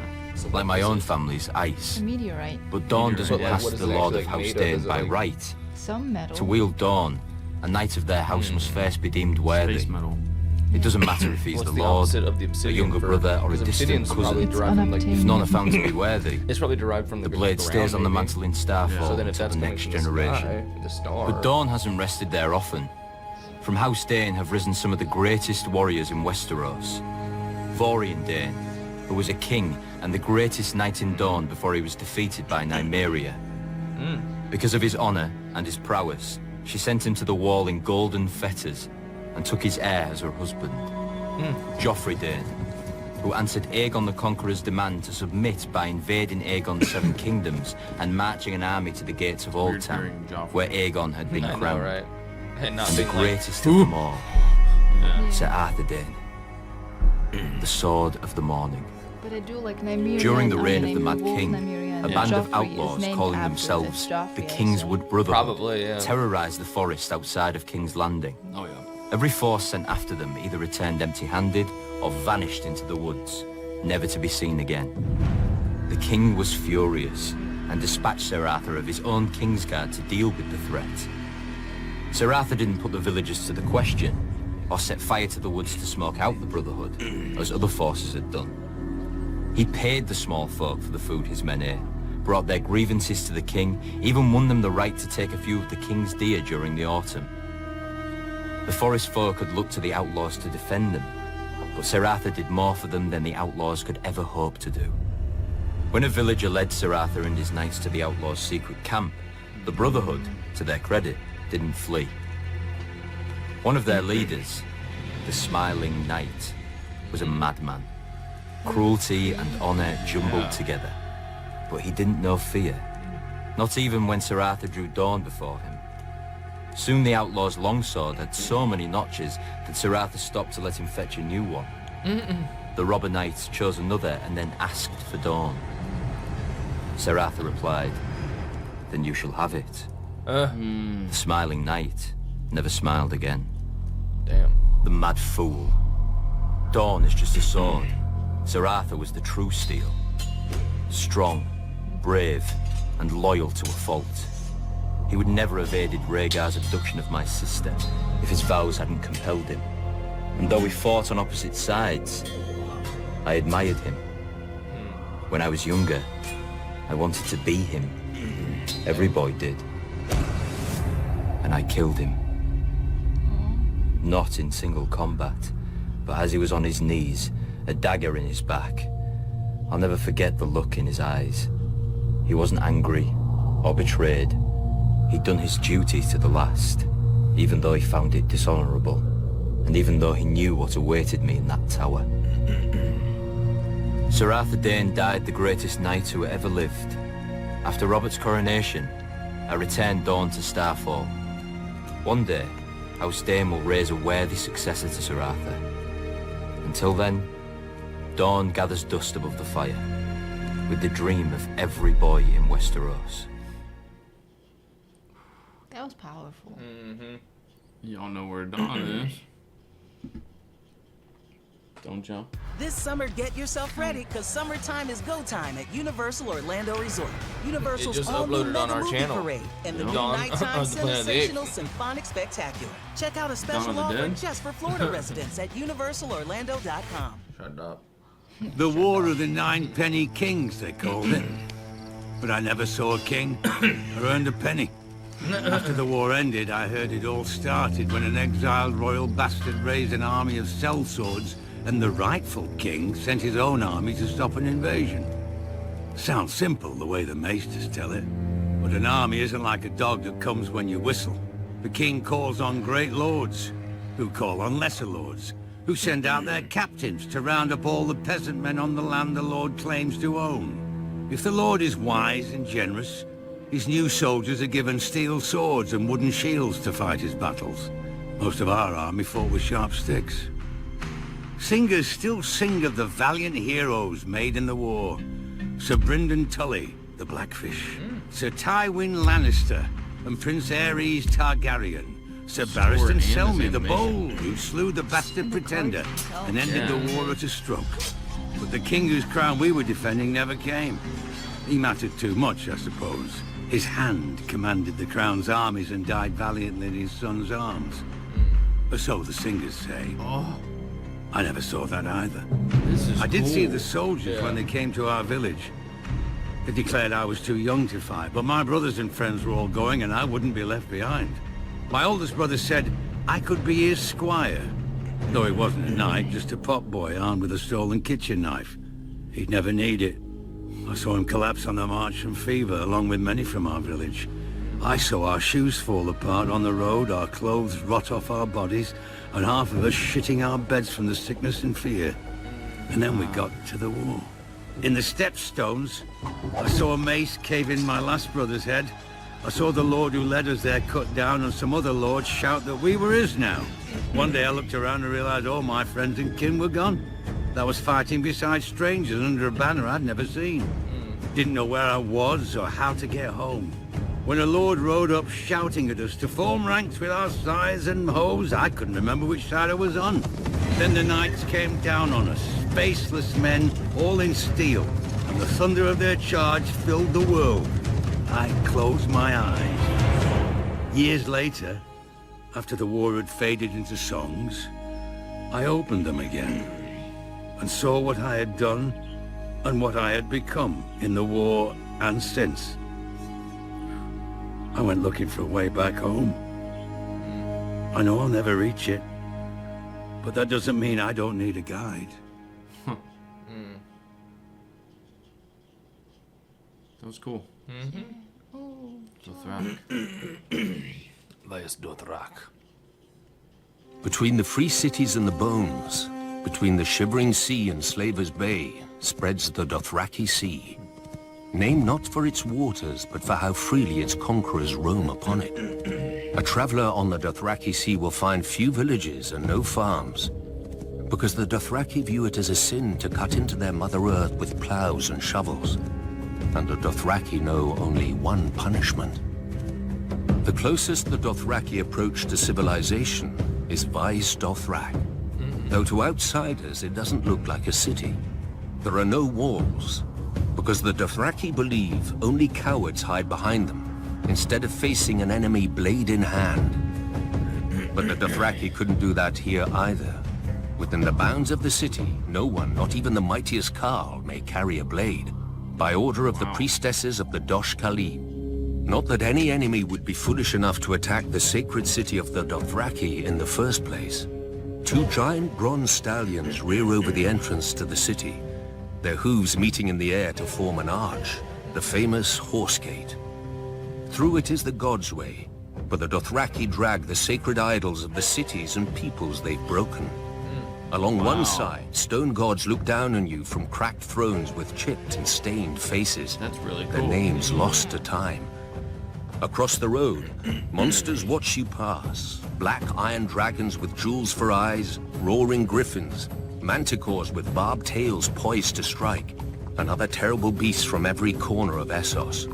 like my own family's ice. A meteorite. But Dawn doesn't Like, pass what to is the it Lord actually, of like, House made of? Dane Is it by like- right. Some metal. To wield Dawn, a knight of their house must first be deemed worthy. Space metal. It doesn't matter if he's What's the the Lord, opposite of the a obsidian younger for- brother, or a because distant obsidian's probably cousin. derived from, like, If none are found to be worthy, It's probably derived from the blade stays on the mantle in Starfall So then if until that's the coming next from the generation. sky, the star. But Dawn hasn't rested there often. From House Dane have risen some of the greatest warriors in Westeros. Vorian Dane, who was a king and the greatest knight in Dawn before he was defeated by Nymeria. Because of his honor and his prowess, she sent him to the wall in golden fetters and took his heir as her husband. Joffrey Dane, who answered Aegon the Conqueror's demand to submit by invading Aegon's 7 kingdoms and marching an army to the gates of Old Town, where Aegon had been I know, crowned. right? And not And the being like, greatest of them all, Sir Arthur Dane, the Sword of the Morning. But I do like Nymeria. During the and reign of the Mad Wolf King, Nymeria, a and band of Joffrey is outlaws named calling after themselves this Joffrey, the I Kingswood say. Brotherhood Probably, yeah. terrorized the forest outside of King's Landing. Oh yeah. Every force sent after them either returned empty-handed or vanished into the woods, never to be seen again. The king was furious and dispatched Sir Arthur of his own Kingsguard to deal with the threat. Sir Arthur didn't put the villagers to the question, or set fire to the woods to smoke out the Brotherhood, as other forces had done. He paid the small folk for the food his men ate, brought their grievances to the king, even won them the right to take a few of the king's deer during the autumn. The forest folk had looked to the outlaws to defend them, but Sir Arthur did more for them than the outlaws could ever hope to do. When a villager led Sir Arthur and his knights to the outlaws' secret camp, the Brotherhood, to their credit, didn't flee. One of their leaders, the Smiling Knight, was a madman. Cruelty and honor jumbled together. But he didn't know fear, not even when Sir Arthur drew Dawn before him. Soon the outlaw's longsword had so many notches that Sir Arthur stopped to let him fetch a new one. The robber knight chose another and then asked for Dawn. Sir Arthur replied, "Then you shall have it." The Smiling Knight never smiled again. Damn. The mad fool. Dawn is just a sword. Sir Arthur was the true steel. Strong, brave, and loyal to a fault. He would never have aided Rhaegar's abduction of my sister if his vows hadn't compelled him. And though we fought on opposite sides, I admired him. When I was younger, I wanted to be him. Every boy did. And I killed him. Not in single combat, but as he was on his knees, a dagger in his back. I'll never forget the look in his eyes. He wasn't angry or betrayed. He'd done his duty to the last, even though he found it dishonorable, and even though he knew what awaited me in that tower. Sir Arthur Dayne died the greatest knight who ever lived. After Robert's coronation, I returned Dawn to Starfall. One day, House Dayne will raise a worthy successor to Sir Arthur. Until then, Dawn gathers dust above the fire, with the dream of every boy in Westeros. That was powerful. Y'all know where Dawn is. Don't jump. This summer, get yourself ready, because summertime is go time at Universal Orlando Resort. Universal's just all-new uploaded on Mega our Movie channel. Parade and the new Dawn nighttime of the Planet of the Apes. sensational symphonic spectacular. Check out a special of the offer Dead? just for Florida residents at universalorlando.com. Shut up. The War of the Nine-Penny Kings, they called it. But I never saw a king or earned a penny. After the war ended, I heard it all started when an exiled royal bastard raised an army of sellswords, and the rightful king sent his own army to stop an invasion. Sounds simple the way the maesters tell it, but an army isn't like a dog that comes when you whistle. The king calls on great lords, who call on lesser lords, who send out their captains to round up all the peasant men on the land the lord claims to own. If the lord is wise and generous, his new soldiers are given steel swords and wooden shields to fight his battles. Most of our army fought with sharp sticks. Singers still sing of the valiant heroes made in the war. Sir Brynden Tully, the Blackfish, Sir Tywin Lannister, and Prince Aerys Targaryen, Sir Barristan Selmy, the Bold, who slew the bastard Pretender and ended the war at a stroke. But the king whose crown we were defending never came. He mattered too much, I suppose. His hand commanded the crown's armies and died valiantly in his son's arms. Or so the singers say. I never saw that either. I did see the soldiers when they came to our village. They declared I was too young to fight, but my brothers and friends were all going and I wouldn't be left behind. My oldest brother said I could be his squire, though he wasn't a knight, just a potboy armed with a stolen kitchen knife. He'd never need it. I saw him collapse on the march from fever, along with many from our village. I saw our shoes fall apart on the road, our clothes rot off our bodies, and half of us shitting our beds from the sickness and fear. And then we got to the war. In the stepstones, I saw a mace cave in my last brother's head. I saw the lord who led us there cut down, and some other lords shout that we were his now. One day I looked around and realized all my friends and kin were gone. I was fighting beside strangers under a banner I'd never seen. Didn't know where I was or how to get home. When a lord rode up shouting at us to form ranks with our scythes and hoes, I couldn't remember which side I was on. Then the knights came down on us, faceless men, all in steel, and the thunder of their charge filled the world. I closed my eyes. Years later, after the war had faded into songs, I opened them again and saw what I had done and what I had become in the war and since. I went looking for a way back home. I know I'll never reach it, but that doesn't mean I don't need a guide. That was cool. Dothrak. There's Dothrak. Between the free cities and the bones, between the shivering sea and Slaver's Bay, spreads the Dothraki Sea. Named not for its waters, but for how freely its conquerors roam upon it. A traveler on the Dothraki Sea will find few villages and no farms, because the Dothraki view it as a sin to cut into their Mother Earth with plows and shovels. And the Dothraki know only one punishment. The closest the Dothraki approach to civilization is Vaes Dothrak. Though to outsiders it doesn't look like a city. There are no walls, because the Dothraki believe only cowards hide behind them, instead of facing an enemy blade in hand. But the Dothraki couldn't do that here either. Within the bounds of the city, no one, not even the mightiest Khal, may carry a blade, by order of the priestesses of the Dosh Khaleen. Not that any enemy would be foolish enough to attack the sacred city of the Dothraki in the first place. Two giant bronze stallions rear over the entrance to the city, their hooves meeting in the air to form an arch, the famous Horse Gate. Through it is the God's Way, but the Dothraki drag the sacred idols of the cities and peoples they've broken. Along one side, stone gods look down on you from cracked thrones with chipped and stained faces. That's really cool. Their names lost to time. Across the road, monsters watch you pass. Black iron dragons with jewels for eyes, roaring griffins, manticores with barbed tails poised to strike, and other terrible beasts from every corner of Essos.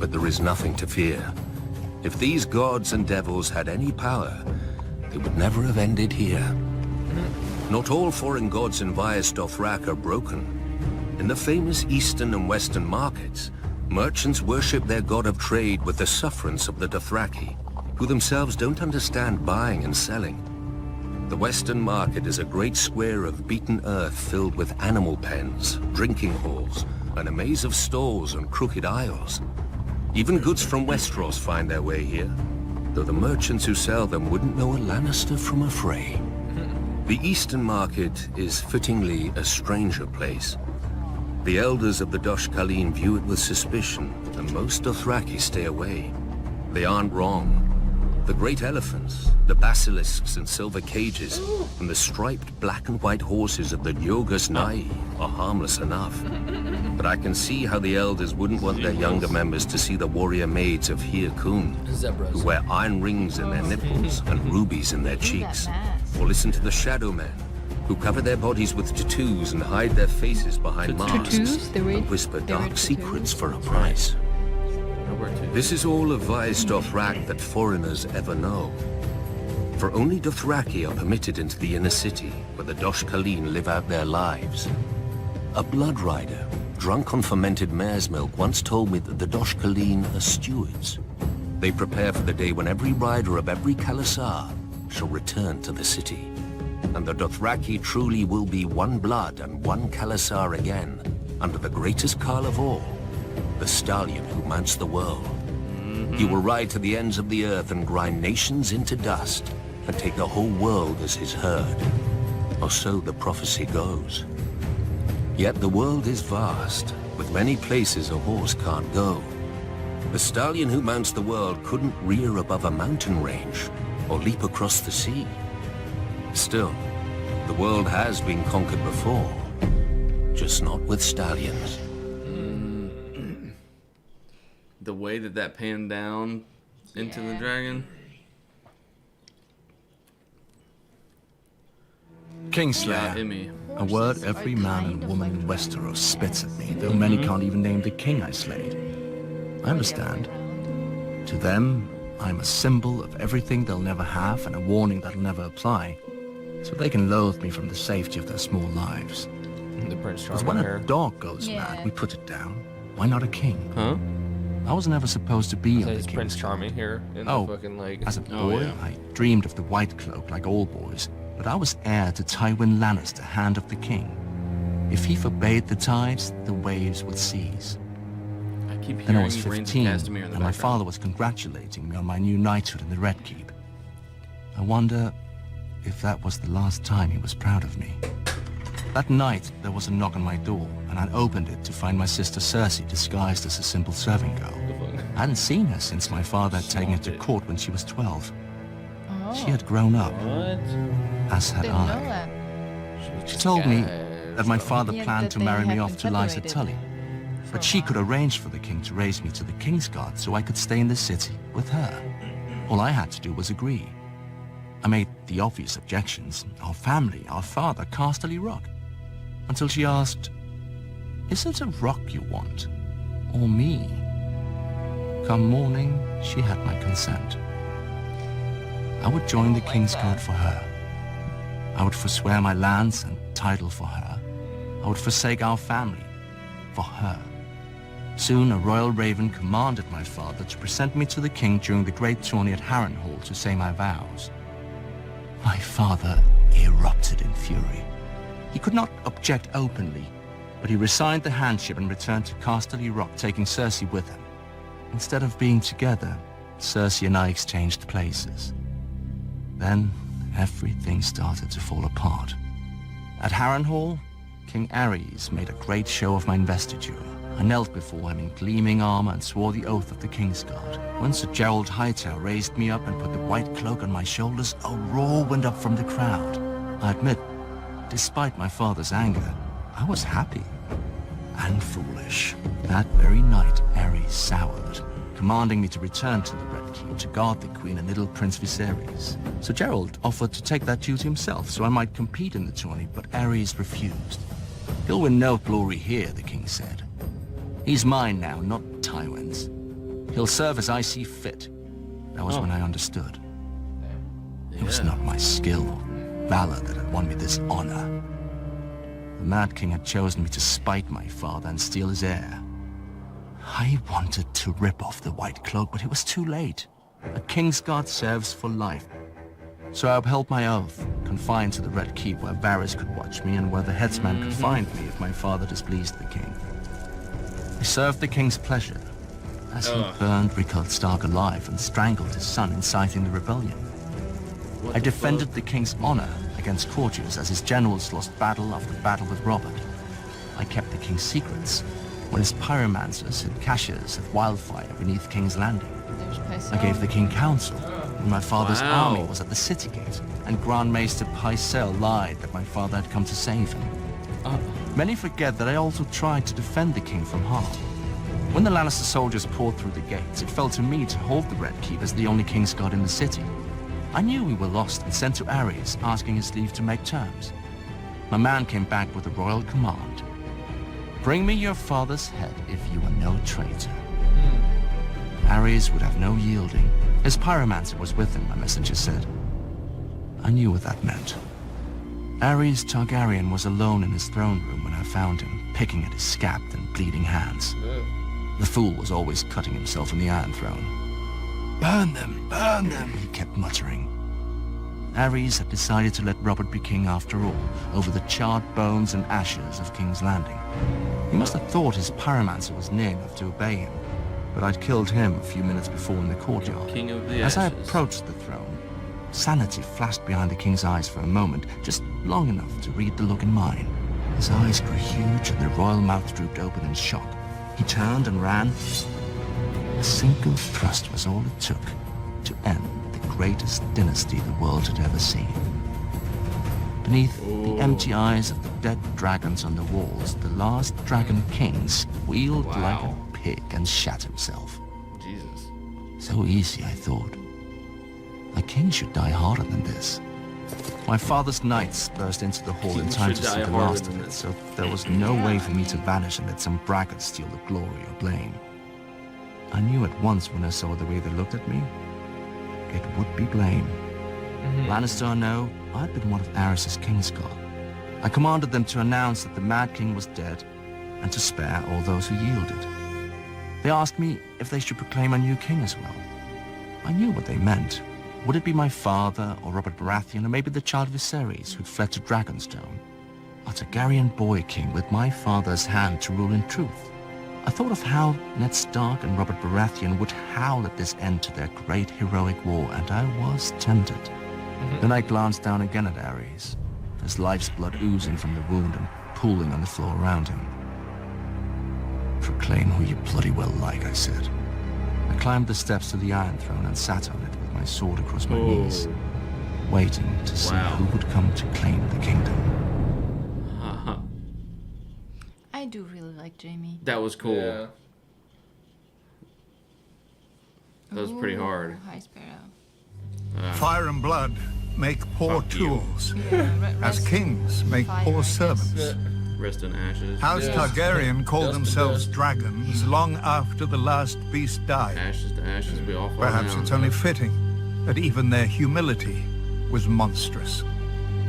But there is nothing to fear. If these gods and devils had any power, they would never have ended here. Not all foreign gods in Vaes Dothrak are broken. In the famous eastern and western markets, merchants worship their god of trade with the sufferance of the Dothraki, who themselves don't understand buying and selling. The western market is a great square of beaten earth filled with animal pens, drinking halls, and a maze of stalls and crooked aisles. Even goods from Westeros find their way here, though the merchants who sell them wouldn't know a Lannister from a Frey. The Eastern Market is fittingly a stranger place. The elders of the Dosh Khaleen view it with suspicion, and most Dothraki stay away. They aren't wrong. The great elephants, the basilisks in silver cages, and the striped black and white horses of the Diogus Nai are harmless enough. But I can see how the elders wouldn't want their younger members to see the warrior maids of Hir Kun, who wear iron rings in their nipples and rubies in their cheeks. Or listen to the Shadow Men, who cover their bodies with tattoos and hide their faces behind masks and whisper dark secrets for a price. This is all of Vaes Dothrak that foreigners ever know. For only Dothraki are permitted into the inner city, where the Dosh Khaleen live out their lives. A blood rider, drunk on fermented mare's milk, once told me that the Dosh Khaleen are stewards. They prepare for the day when every rider of every Khalasar shall return to the city. And the Dothraki truly will be one blood and one Khalasar again, under the greatest Khal of all, the stallion who mounts the world. He will ride to the ends of the earth and grind nations into dust, and take the whole world as his herd. Or so the prophecy goes. Yet the world is vast, with many places a horse can't go. The stallion who mounts the world couldn't rear above a mountain range, or leap across the sea. Still, the world has been conquered before, just not with stallions. The way that panned down into the dragon. Kingslayer, a word every man and woman in Westeros spits at me, though many can't even name the king I slayed. I understand. To them, I'm a symbol of everything they'll never have and a warning that'll never apply, so they can loathe me from the safety of their small lives. The Prince Because when a dog goes mad, we put it down. Why not a king? Huh? I was never supposed to be on the It's King's Prince Guard. Charming here in Oh, the fucking like. as a boy, I dreamed of the White Cloak like all boys, but I was heir to Tywin Lannister, Hand of the King. If he forbade the tides, the waves would cease. I keep Then I hearing was Reigns of 15, Castamere in the and my background. father was congratulating me on my new knighthood in the Red Keep. I wonder if that was the last time he was proud of me. That night, there was a knock on my door, and I opened it to find my sister Cersei disguised as a simple serving girl. I hadn't seen her since my father had taken her to court when she was 12. She had grown up, as had Didn't know I. that. She told me that my father Yeah, planned that to they marry me have off to been Lysa separated Tully, but she could arrange for the king to raise me to the King's Guard so I could stay in the city with her. All I had to do was agree. I made the obvious objections. Our family, our father, Casterly Rock. Until she asked, "Is it a rock you want, or me?" Come morning, she had my consent. I would join the King's Guard for her. I would forswear my lands and title for her. I would forsake our family for her. Soon a royal raven commanded my father to present me to the king during the great tourney at Harrenhal to say my vows. My father erupted in fury. He could not object openly, but he resigned the handship and returned to Casterly Rock, taking Cersei with him. Instead of being together, Cersei and I exchanged places. Then everything started to fall apart. At Harrenhal, King Aerys made a great show of my investiture. I knelt before him in gleaming armor and swore the oath of the King's Guard. When Sir Gerald Hightower raised me up and put the white cloak on my shoulders, a roar went up from the crowd. I admit, despite my father's anger, I was happy and foolish. That very night, Aerys soured, commanding me to return to the Red Keep to guard the Queen and little Prince Viserys. Sir Gerald offered to take that duty himself so I might compete in the tourney, but Aerys refused. "He'll win no glory here," the king said. "He's mine now, not Tywin's. He'll serve as I see fit." That was when I understood. It was not my skill or valor that had won me this honor. The Mad King had chosen me to spite my father and steal his heir. I wanted to rip off the white cloak, but it was too late. A King's Guard serves for life. So I upheld my oath, confined to the Red Keep where Varys could watch me and where the headsman could find me if my father displeased the king. I served the king's pleasure, as he burned Rickard Stark alive and strangled his son, inciting the rebellion. I defended the king's honor against courtiers as his generals lost battle after battle with Robert. I kept the king's secrets when his pyromancers hid caches of wildfire beneath King's Landing. I gave the king counsel when my father's army was at the city gate, and Grand Maester Pycelle lied that my father had come to save him. Many forget that I also tried to defend the king from harm. When the Lannister soldiers poured through the gates, it fell to me to hold the Red Keep as the only King's Guard in the city. I knew we were lost and sent to Aerys, asking his leave to make terms. My man came back with a royal command. "Bring me your father's head if you are no traitor." Aerys would have no yielding. His pyromancer was with him, my messenger said. I knew what that meant. Aerys Targaryen was alone in his throne room when I found him, picking at his scabbed and bleeding hands. The fool was always cutting himself on the Iron Throne. "Burn them," he kept muttering. Aerys had decided to let Robert be king after all, over the charred bones and ashes of King's Landing. He must have thought his pyromancer was near enough to obey him, but I'd killed him a few minutes before in the courtyard. King of the As I Ashes. approached the throne, sanity flashed behind the king's eyes for a moment, just long enough to read the look in mine. His eyes grew huge and the royal mouth drooped open in shock. He turned and ran. A single thrust was all it took to end the greatest dynasty the world had ever seen. Beneath the empty eyes of the dead dragons on the walls, the last Dragon King squealed like a pig and shat himself. Jesus. So easy, I thought. A king should die harder than this. My father's knights burst into the hall in time to see the last of it, so there was no way for me to vanish and let some braggart steal the glory or blame. I knew at once when I saw the way they looked at me, it would be blame. Lannister or no, I had been one of Aerys' Kingsguard. I commanded them to announce that the Mad King was dead and to spare all those who yielded. They asked me if they should proclaim a new king as well. I knew what they meant. Would it be my father, or Robert Baratheon, or maybe the child Viserys, who'd fled to Dragonstone? A Targaryen boy king with my father's hand to rule in truth. I thought of how Ned Stark and Robert Baratheon would howl at this end to their great heroic war, and I was tempted. Then I glanced down again at Aerys, his life's blood oozing from the wound and pooling on the floor around him. Proclaim who you bloody well like, I said. I climbed the steps to the Iron Throne and sat on it with my sword across my knees, waiting to see who would come to claim the kingdom. I do really like Jaime. That was cool. Yeah. That was pretty hard. High Sparrow. Fire and blood make poor Fuck you. tools, as kings make poor servants. Rest in ashes. House Targaryen called Dust to themselves dust. dragons long after the last beast died. Ashes to ashes, we all fall Perhaps down. it's only fitting that even their humility was monstrous.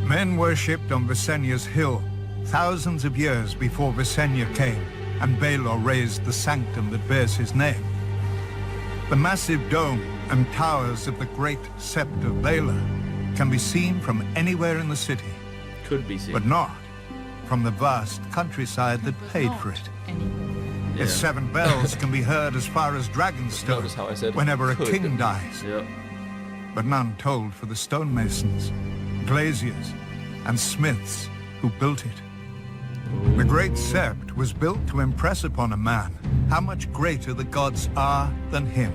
Men worshipped on Visenya's hill thousands of years before Visenya came and Baelor raised the sanctum that bears his name. The massive dome and towers of the great Sept of Baelor can be seen from anywhere in the city, Could be seen. but not from the vast countryside that paid for it. Its 7 bells can be heard as far as Dragonstone Notice how I said whenever a could. king dies, Yep. but none told for the stonemasons, glaziers, and smiths who built it. The Great Sept was built to impress upon a man how much greater the gods are than him.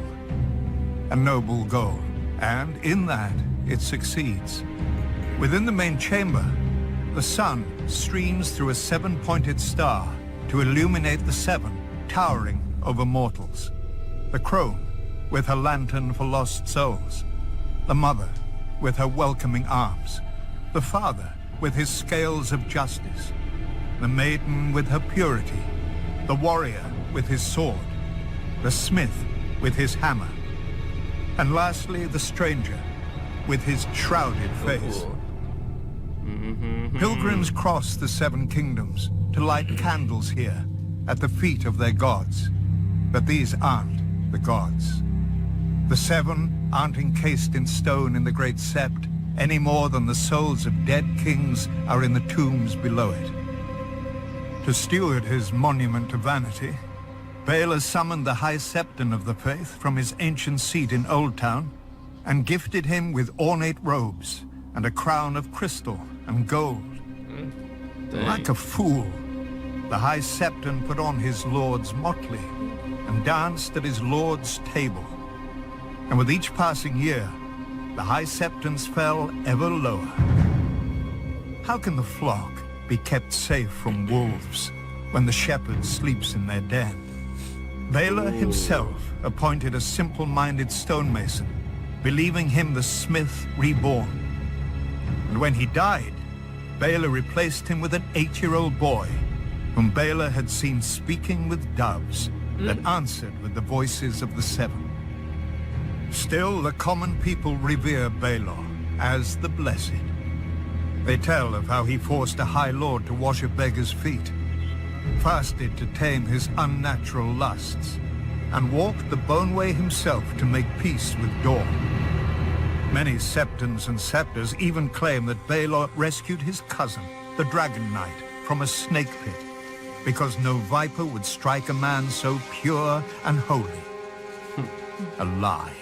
A noble goal, and in that it succeeds. Within the main chamber, the sun streams through a 7-pointed star to illuminate the 7 towering over mortals. The crone with her lantern for lost souls, the mother with her welcoming arms, the father with his scales of justice, the maiden with her purity, the warrior with his sword, the smith with his hammer, and lastly the stranger with his shrouded face. Pilgrims cross the 7 kingdoms to light candles here at the feet of their gods, but these aren't the gods. The 7 aren't encased in stone in the Great Sept any more than the souls of dead kings are in the tombs below it. To steward his monument to vanity, Baelor summoned the High Septon of the Faith from his ancient seat in Old Town and gifted him with ornate robes and a crown of crystal and gold. Like a fool, the High Septon put on his lord's motley and danced at his lord's table. And with each passing year, the High Septons fell ever lower. How can the flock be kept safe from wolves when the shepherd sleeps in their den? Baelor himself appointed a simple-minded stonemason, believing him the smith reborn. And when he died, Baelor replaced him with an 8-year-old boy, whom Baelor had seen speaking with doves that answered with the voices of the 7. Still, the common people revere Baelor as the Blessed. They tell of how he forced a High Lord to wash a beggar's feet, fasted to tame his unnatural lusts, and walked the bone way himself to make peace with Dawn. Many Septons and Septors even claim that Baelor rescued his cousin, the Dragon Knight, from a snake pit, because no viper would strike a man so pure and holy. A lie.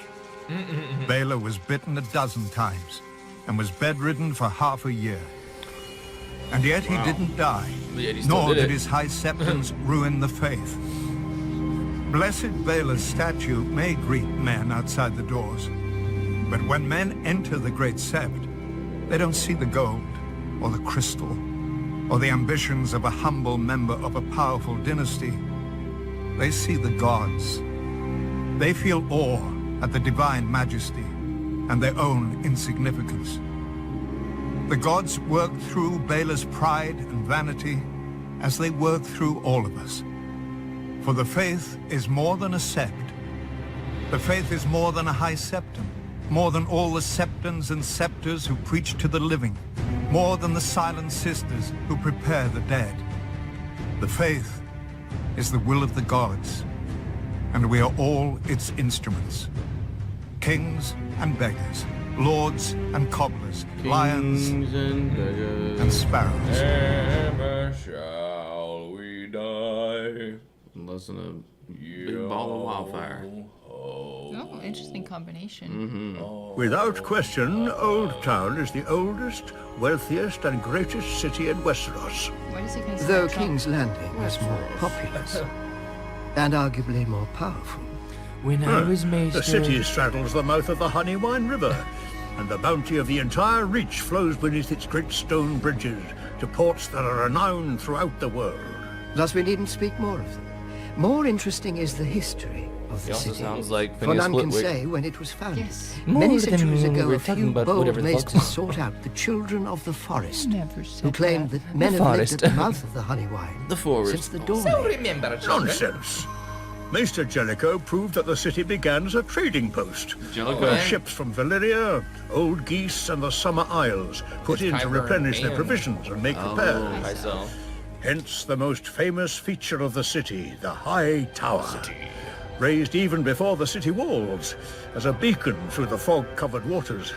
Baelor was bitten a dozen times and was bedridden for half a year. And yet he didn't die, nor did his High Septons ruin the faith. Blessed Baelor's statue may greet men outside the doors, but when men enter the Great Sept, they don't see the gold, or the crystal, or the ambitions of a humble member of a powerful dynasty. They see the gods. They feel awe at the divine majesty and their own insignificance. The gods work through Baelor's pride and vanity as they work through all of us. For the faith is more than a sept. The faith is more than a High Septon, more than all the Septons and Septors who preach to the living, more than the silent sisters who prepare the dead. The faith is the will of the gods, and we are all its instruments. Kings and beggars, lords and cobblers, lions and sparrows. Never shall we die. Unless in a big ball of wildfire. Oh, interesting combination. Without question, Old Town is the oldest, wealthiest, and greatest city in Westeros. Why does he consider Though Trump? King's Landing was more populous and arguably more powerful. When I was The city straddles the mouth of the Honeywine River, and the bounty of the entire Reach flows beneath its great stone bridges to ports that are renowned throughout the world. Thus we needn't speak more of them. More interesting is the history of He the also city. sounds like For Phineas none can Flitwick. say when it was founded. Yes. Many More than centuries we ago, were a talking few about bold whatever the fuck. maesters sought out the children of the forest, Never who said claimed that. that men The have lived forest. at the mouth of the Honeywine The forest. since the dawn. remember, Nonsense. Maester Jellicoe proved that the city began as a trading post, Jellicoe? where ships from Valyria, Old Geese, and the Summer Isles put in to Kyber replenish their and- provisions and make repairs. I saw. Hence the most famous feature of the city, the High Tower, raised even before the city walls, as a beacon through the fog-covered waters.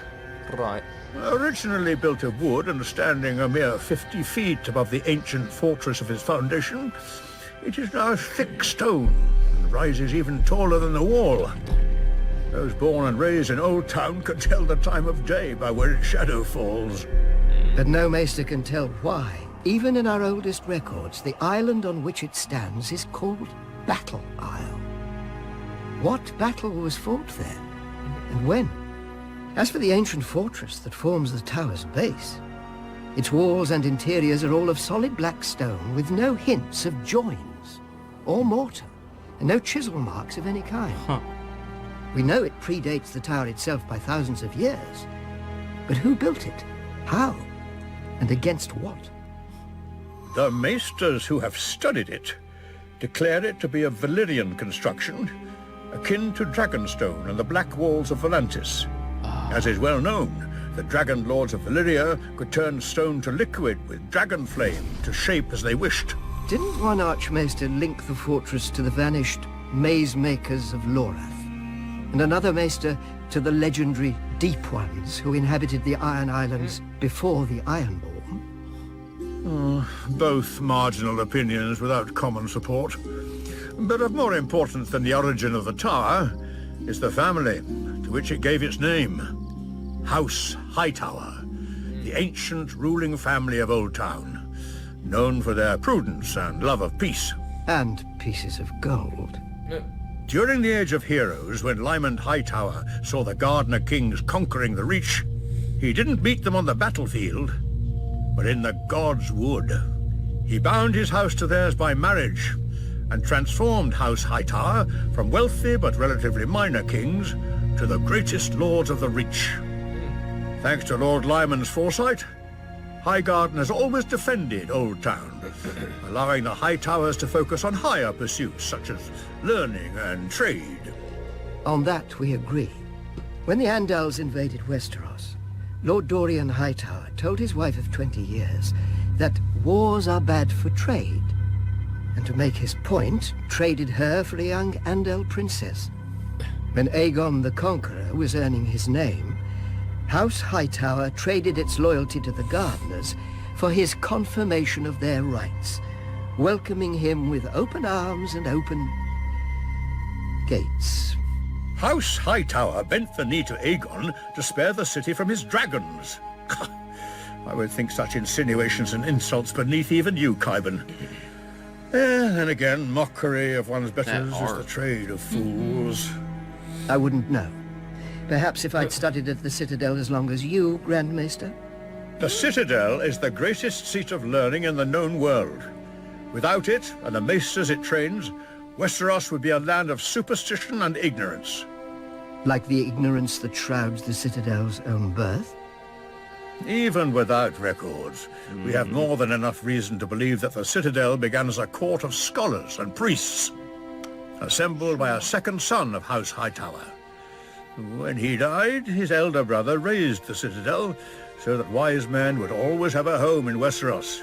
Right. Originally built of wood and standing a mere 50 feet above the ancient fortress of its foundation, it is now thick stone and rises even taller than the wall. Those born and raised in Old Town can tell the time of day by where its shadow falls. But no maester can tell why. Even in our oldest records, the island on which it stands is called Battle Isle. What battle was fought there, and when? As for the ancient fortress that forms the tower's base, its walls and interiors are all of solid black stone with no hints of joins or mortar, and no chisel marks of any kind. We know it predates the tower itself by thousands of years, but who built it? How? And against what? The maesters who have studied it declare it to be of Valyrian construction, akin to Dragonstone and the Black Walls of Volantis. As is well known, the Dragon Lords of Valyria could turn stone to liquid with dragon flame to shape as they wished. Didn't one Archmaester link the fortress to the vanished Maze Makers of Lorath, and another Maester to the legendary Deep Ones who inhabited the Iron Islands before the Ironborn? Both marginal opinions without common support. But of more importance than the origin of the tower is the family to which it gave its name. House Hightower, the ancient ruling family of Old Town, known for their prudence and love of peace. And pieces of gold. During the Age of Heroes, when Lymond Hightower saw the Gardener Kings conquering the Reach, he didn't meet them on the battlefield, but in the God's Wood. He bound his house to theirs by marriage, and transformed House Hightower from wealthy but relatively minor kings to the greatest lords of the Reach. Thanks to Lord Lymond's foresight, Highgarden has always defended Old Town, allowing the Hightowers to focus on higher pursuits such as learning and trade. On that we agree. When the Andals invaded Westeros, Lord Dorian Hightower told his wife of 20 years that wars are bad for trade, and to make his point, traded her for a young Andal princess. When Aegon the Conqueror was earning his name, House Hightower traded its loyalty to the Gardeners for his confirmation of their rights, welcoming him with open arms and open gates. House Hightower bent the knee to Aegon to spare the city from his dragons. I would think such insinuations and insults beneath even you, Qyburn. Then again, mockery of one's betters is the trade of fools. I wouldn't know. Perhaps if I'd studied at the Citadel as long as you, Grand Maester? The Citadel is the greatest seat of learning in the known world. Without it, and the maesters it trains, Westeros would be a land of superstition and ignorance. Like the ignorance that shrouds the Citadel's own birth? Even without records, we have more than enough reason to believe that the Citadel began as a court of scholars and priests, assembled by a second son of House Hightower. When he died, his elder brother raised the Citadel so that wise men would always have a home in Westeros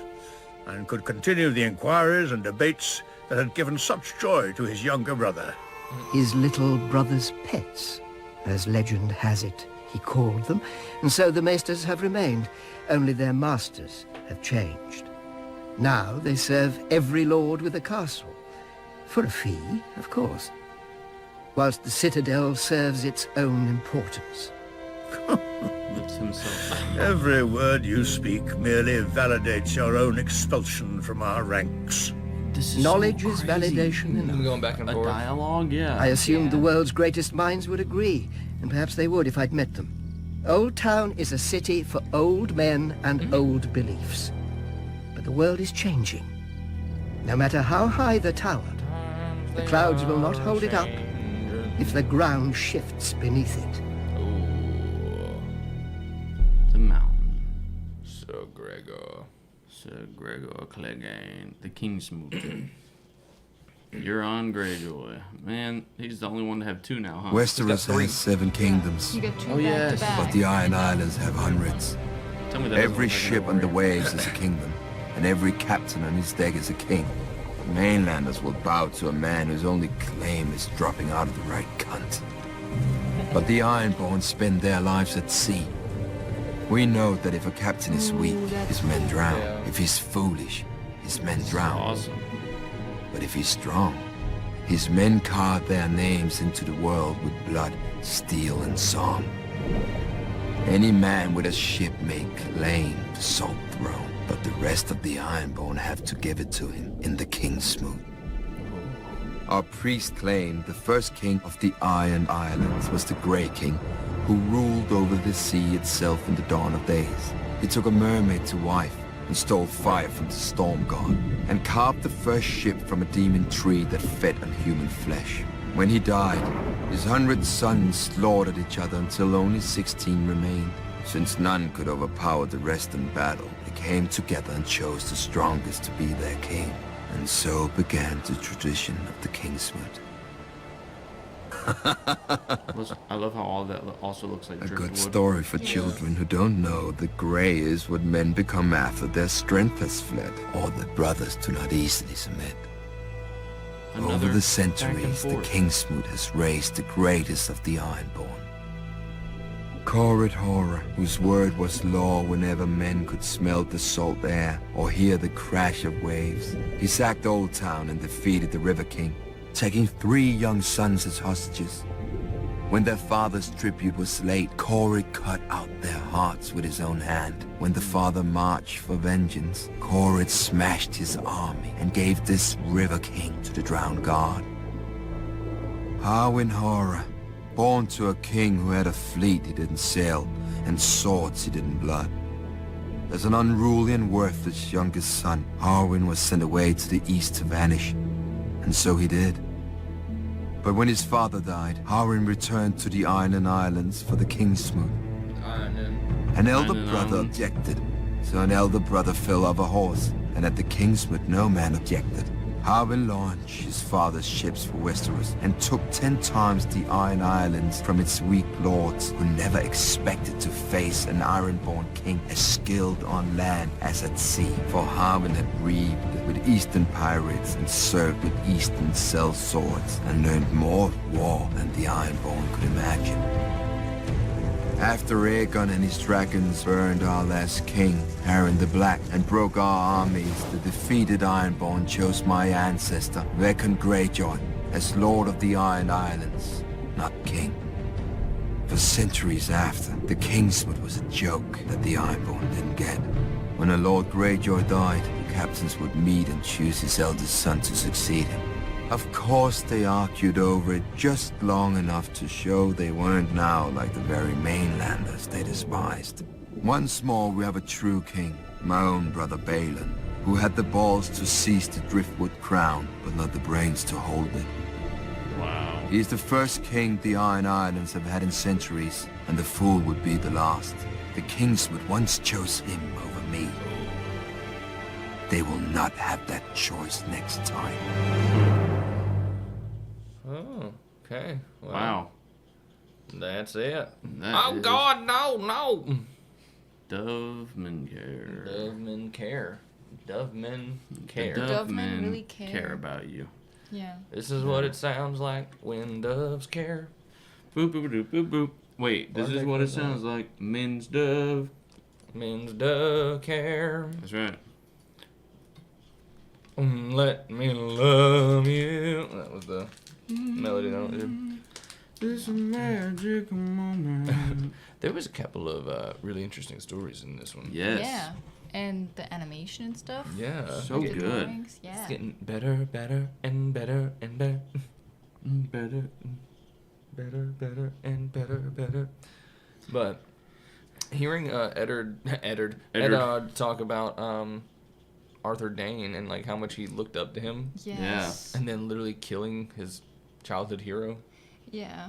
and could continue the inquiries and debates that had given such joy to his younger brother. his little brother's pets, as legend has it he called them, and so the maesters have remained, only their masters have changed. Now they serve every lord with a castle, for a fee, of course, whilst the citadel serves its own importance. Every word you speak merely validates your own expulsion from our ranks. Knowledge is validation enough. Going back and forth. Dialogue, yeah. I assumed the world's greatest minds would agree, and perhaps they would if I'd met them. Old Town is a city for old men and old beliefs. But the world is changing. No matter how high the tower, the clouds will not hold it up if the ground shifts beneath it. The mountain. Sir Gregor. Sir Gregor Clegane, the Kingsmoot. Euron Greyjoy. Man, he's the only one to have 2 now, huh? Westeros has 7 kingdoms. You get 2 Oh, back yes. to back. But the Iron Islands have hundreds. Tell me that Every doesn't look like ship a on the warrior. waves is a kingdom, and every captain on his deck is a king. Mainlanders will bow to a man whose only claim is dropping out of the right cunt. But the Ironborn spend their lives at sea. We know that if a captain is weak, his men drown. If he's foolish, his men drown. Awesome. But if he's strong, his men carve their names into the world with blood, steel, and song. Any man with a ship may claim the Salt Throne, but the rest of the Ironborn have to give it to him in the Kingsmoot. Our priest claimed the first king of the Iron Islands was the Grey King, who ruled over the sea itself in the dawn of days. He took a mermaid to wife and stole fire from the storm god, and carved the first ship from a demon tree that fed on human flesh. When he died, his 100 sons slaughtered each other until only 16 remained. Since none could overpower the rest in battle, they came together and chose the strongest to be their king. And so began the tradition of the Kingsmoot. I love how all that also looks like A driftwood. good story for children who don't know that grey is what men become after their strength has fled, or that brothers do not easily submit. Another Over the back and centuries, the forth. Kingsmoot has raised the greatest of the Ironborn. Corrid Horror, whose word was law whenever men could smell the salt air or hear the crash of waves. He sacked Old Town and defeated the River King, taking 3 young sons as hostages. When their father's tribute was late, Corrid cut out their hearts with his own hand. When the father marched for vengeance, Corrid smashed his army and gave this River King to the drowned god. Harwin Horror, born to a king who had a fleet he didn't sail and swords he didn't blood. As an unruly and worthless youngest son, Harwin was sent away to the east to vanish, and so he did. But when his father died, Harwin returned to the Iron Islands for the Kingsmoot. An elder Iron brother Islands. objected, so an elder brother fell off a horse, and at the Kingsmoot no man objected. Harwin launched his father's ships for Westeros and took 10 times the Iron Islands from its weak lords, who never expected to face an Ironborn king as skilled on land as at sea. For Harwin had reaved with Eastern pirates and served with Eastern cell swords and learned more of war than the Ironborn could imagine. After Aegon and his dragons burned our last king, Harren the Black, and broke our armies, the defeated Ironborn chose my ancestor, Rickon Greyjoy, as Lord of the Iron Islands, not king. For centuries after, the Kingsmoot was a joke that the Ironborn didn't get. When a Lord Greyjoy died, the captains would meet and choose his eldest son to succeed him. Of course, they argued over it just long enough to show they weren't now like the very mainlanders they despised. Once more, we have a true king, my own brother Balon, who had the balls to seize the Driftwood crown, but not the brains to hold it. Wow. He is the first king the Iron Islands have had in centuries, and the fool would be the last. The Kingsmoot once chose him over me. They will not have that choice next time. Oh, okay. Well, Wow. That's it. That Oh, is- God, no. Doveman care. Dovemen care. Dovemen The care. Dovemen Dovemen really care. about you. Yeah. This is what it sounds like when doves care. Boop, boop, boop, boop, boop. Wait, this is what it sounds like. Men's dove. Men's dove care. That's right. Let me love you. That was the melody that I did. This magic moment. There was a couple of really interesting stories in this one. Yes. Yeah. And the animation and stuff. Yeah. So the good. drawings, yeah. It's getting better, better, and better, and better. Better. And better. But hearing Eddard talk about Arthur Dane and like how much he looked up to him. Yes. And then literally killing his childhood hero. Yeah.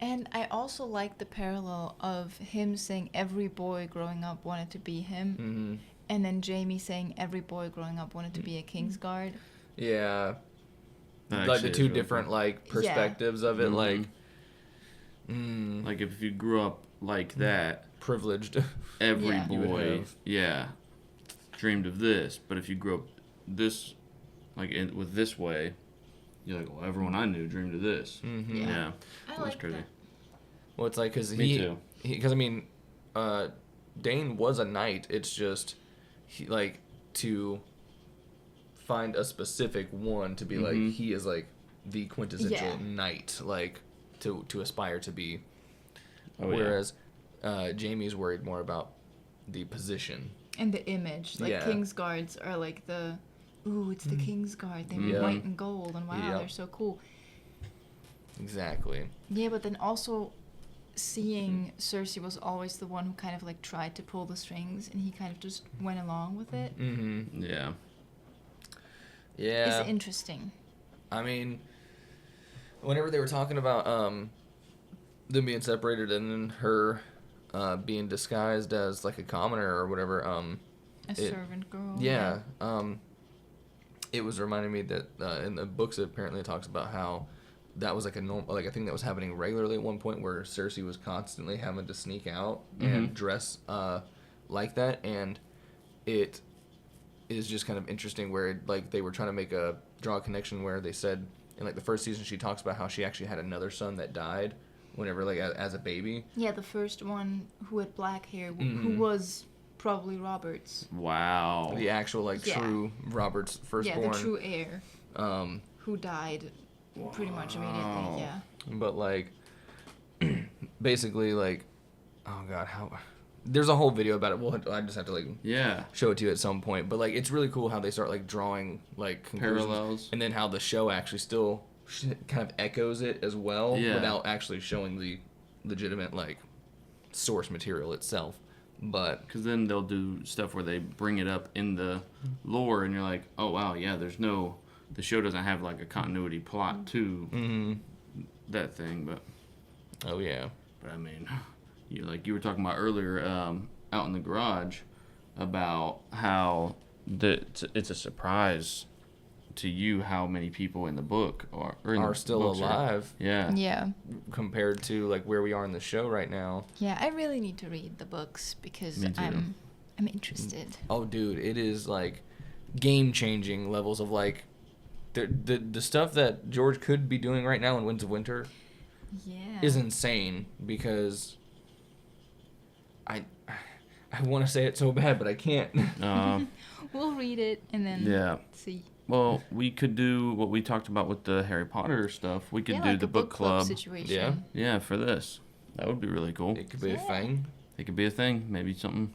And I also like the parallel of him saying every boy growing up wanted to be him. Mm-hmm. And then Jaime saying every boy growing up wanted to be a Kingsguard. Yeah. That Like the actually two is really different cool. like perspectives of it, like like if you grew up like that, privileged, every Yeah. You would boy have. dreamed of this. But if you grew up this with this way, you're like, well, everyone I knew dreamed of this. Mm-hmm. Yeah. I That's like crazy. that. Well, it's like because Me too. Because I mean, Dane was a knight. It's just he like to find a specific one to be like he is like the quintessential knight, like to aspire to be. Oh, yeah. Whereas Jaime's worried more about the position. And the image. Like Yeah. Kingsguards are like the, ooh, it's the Kingsguard. They were Yeah. white and gold and wow, Yeah. they're so cool. Exactly. Yeah, but then also seeing Cersei was always the one who kind of like tried to pull the strings and he kind of just went along with it. Mm-hmm. Yeah. Yeah. It's interesting. I mean, whenever they were talking about them being separated and then her being disguised as like a commoner or whatever, A servant girl. Yeah. It was reminding me that in the books apparently it talks about how that was like a normal, like a thing that was happening regularly at one point where Cersei was constantly having to sneak out and dress like that, and it is just kind of interesting where like they were trying to draw a connection where they said in like the first season she talks about how she actually had another son that died whenever like as a baby. Yeah, the first one who had black hair, who was probably Robert's. Wow. The actual like true Robert's firstborn. Yeah, the true heir. Who died pretty much immediately. Yeah. But like, basically like, oh god, how? There's a whole video about it. I just have to like show it to you at some point. But like, it's really cool how they start like drawing like parallels, and then how the show actually still kind of echoes it as well without actually showing the legitimate like source material itself. But because then they'll do stuff where they bring it up in the lore, and you're like, oh wow, yeah, the show doesn't have like a continuity plot to that thing, but oh yeah. But I mean, you were talking about earlier out in the garage about how it's a surprise to you how many people in the book are still alive. Yeah. Compared to like where we are in the show right now. Yeah, I really need to read the books because I'm interested. Oh, dude, it is like game-changing levels of like the stuff that George could be doing right now in Winds of Winter. Is insane because I want to say it so bad, but I can't. We'll read it and then see. Well, we could do what we talked about with the Harry Potter stuff. We could do like the a book club situation. Yeah, for this. That would be really cool. It could be a thing. It could be a thing. Maybe something.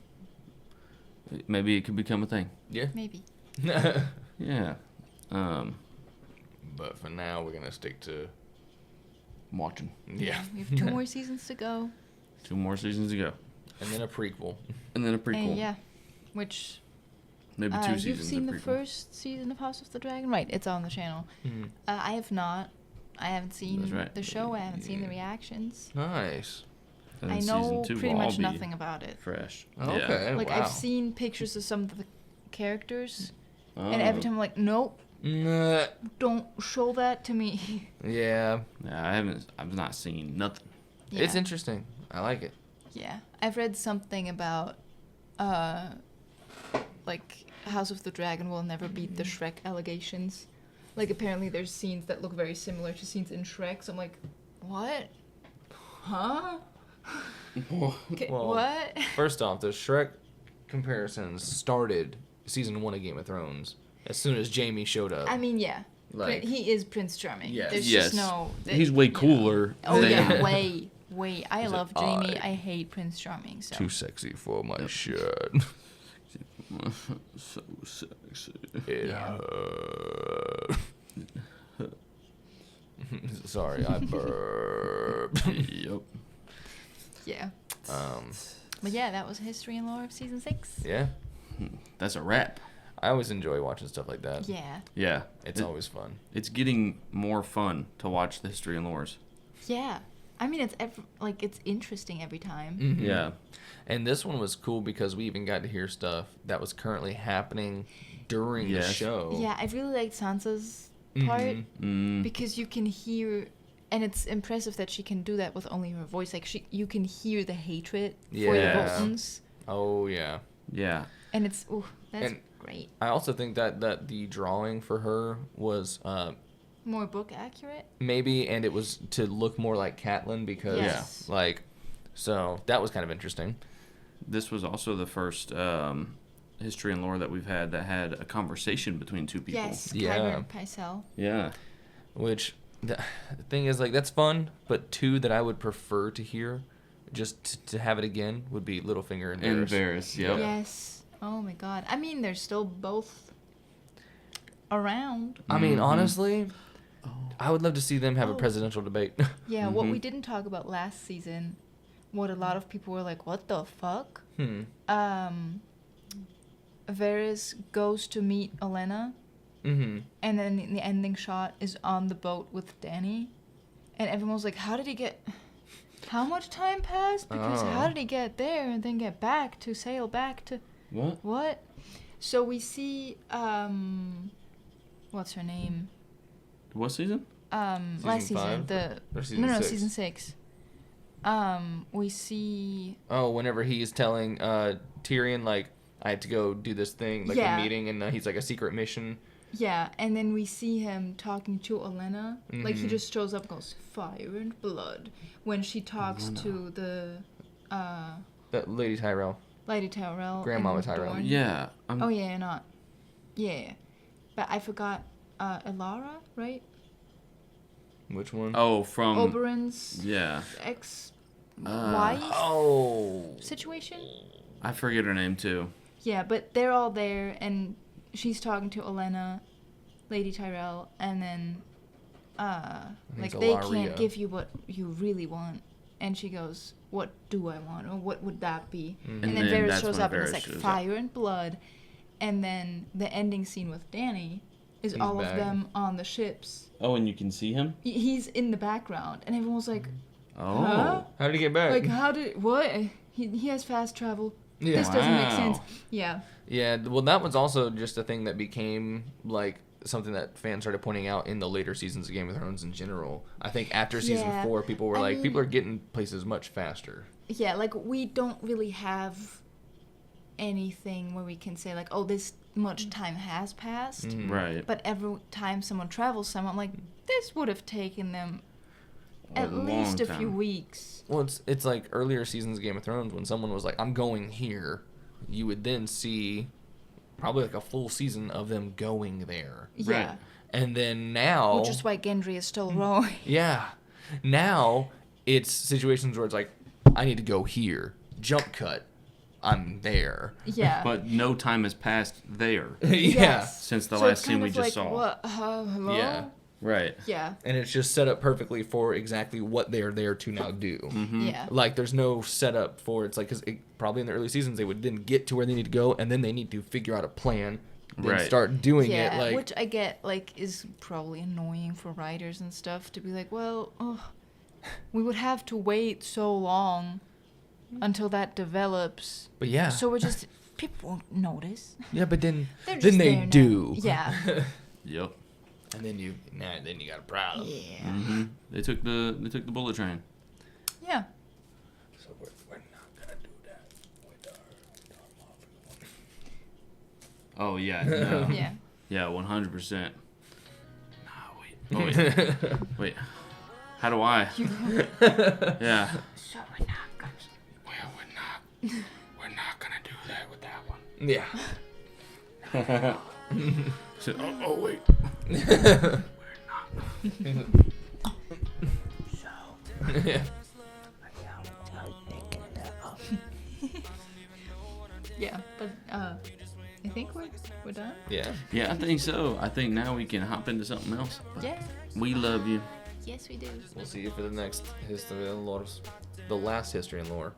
Maybe it could become a thing. Yeah. Maybe. Yeah. But for now, we're gonna stick to watching. Yeah. We have 2 more seasons to go. 2 more seasons to go. And then a prequel. And yeah, which. Maybe 2 seasons. You've seen of the prequel. first season of House of the Dragon, right? It's on the channel. I have not. I haven't seen the show. I haven't seen the reactions. Nice. And I then know season 2 pretty will all much be nothing about it. Fresh. Okay. Like wow. I've seen pictures of some of the characters, and every time I'm like, nope, don't show that to me. Yeah. I've not seen nothing. Yeah. It's interesting. I like it. Yeah, I've read something about, like House of the Dragon will never beat the Shrek allegations, Like, apparently there's scenes that look very similar to scenes in Shrek, so I'm like, what? Huh? Okay, Well, what? First off, the Shrek comparisons started season 1 of Game of Thrones as soon as Jaime showed up. I mean, yeah. Like- He is Prince Charming. Yes. There's Yes. just no... He's way cooler. Oh, than- yeah, way. I He's love like, Jamie. I hate Prince Charming, so... Too sexy for my shirt. So sexy. It hurt. Sorry, I burped. Yep. Yeah. But yeah, that was History and Lore of Season 6. Yeah. That's a wrap. I always enjoy watching stuff like that. Yeah. Yeah. It's always fun. It's getting more fun to watch the History and Lores. Yeah. I mean, it's it's interesting every time. Mhm. Yeah. And this one was cool because we even got to hear stuff that was currently happening during the show. Yeah, I really liked Sansa's part because you can hear, and it's impressive that she can do that with only her voice. Like you can hear the hatred for the Boltons, Oh, yeah. Yeah. and it's that's And great. I also think that the drawing for her was More book accurate. maybe, and it was to look more like Catelyn because, Yes. like, so that was kind of interesting. This was also the first History and Lore that we've had that had a conversation between two people. Yes, Yeah. Kyber and Pycelle. Yeah. Which, the thing is, like, that's fun, but two that I would prefer to hear, just to have it again, would be Littlefinger and Varys. And Varys, yep. Yes. Oh my God. I mean, they're still both around. I mean, honestly, I would love to see them have a presidential debate. Yeah, what we didn't talk about last season, what a lot of people were like, what the fuck? Varys goes to meet Olenna, Mm-hmm. and then the ending shot is on the boat with Dany, and everyone was like, how did he get... How much time passed? Because how did he get there and then get back to sail back to... What? What? So we see, what's her name? What season? Last season. Or season No, 6? season 6. We see... Oh, whenever he's telling Tyrion, like, I had to go do this thing, like Yeah. a meeting, and he's like a secret mission. Yeah, and then we see him talking to Olenna. Like, he Mhm. just shows up and goes, fire and blood. When she talks to the, That Lady Tyrell. Lady Tyrell. Grandmama and Tyrell. Dorne. Yeah. Oh, yeah, not. Yeah. But I forgot, Elara, right? Which one? Oh, from... Oberyn's Yeah. ex-wife situation? I forget her name, too. Yeah, but they're all there, and she's talking to Olenna, Lady Tyrell, and then, like, it's they Ellaria. can't give you what you really want. And she goes, what do I want? Or what would that be? Mhm. And then And then Varys that's shows when up, and it's Varys like shows up. fire and blood. And then the ending scene with Dany is He's all back. of them on the ships. Oh, and you can see him? He's in the background, and everyone was like, Oh. huh? How did he get back? Like, how did, what? He has fast travel. Yeah. This doesn't make Wow. sense. Yeah. Yeah, well, that was also just a thing that became, like, something that fans started pointing out in the later seasons of Game of Thrones in general. I think after season Yeah. 4, people were I like, mean- people are getting places much faster. Yeah, like, we don't really have anything where we can say, like, oh, this much time has passed. Mhm. Right. But every time someone travels somewhere, I'm like, this would have taken them at least a few weeks. Well, it's like earlier seasons of Game of Thrones when someone was like, I'm going here, you would then see probably like a full season of them going there. Yeah. Right. And then now... Which is why Gendry is still rowing. Yeah. Now, it's situations where it's like, I need to go here. Jump cut. I'm there. Yeah. But no time has passed there. Yeah. Yes. Since the So last it's scene kind we of just like, saw. What? Hello? Yeah. Right. Yeah. And it's just set up perfectly for exactly what they're there to now do. Mm-hmm. Yeah. Like, there's no setup for it's like, because probably in the early seasons, they would then get to where they need to go, and then they need to figure out a plan, then Right. start doing Yeah, it. Like, which I get, like, is probably annoying for writers and stuff to be like, well, we would have to wait so long until that develops. But yeah. So we're just, people won't notice. yeah, but then They're then just they there now. do. Yeah. Yep. And then you got a problem. Yeah. Mm-hmm. They took the bullet train. Yeah. So we're not gonna do that with our Oh yeah. No. Yeah. Yeah, 100%. Oh, wait. How do I? Yeah. So we're not gonna. Well, we're not gonna do that with that one. Yeah. So, oh wait. Yeah. Yeah, but I think we're done. Yeah. Yeah, I think so. I think now we can hop into something else. Yeah. We love you. Yes, we do. We'll see you for the next history and lore, the last history and lore.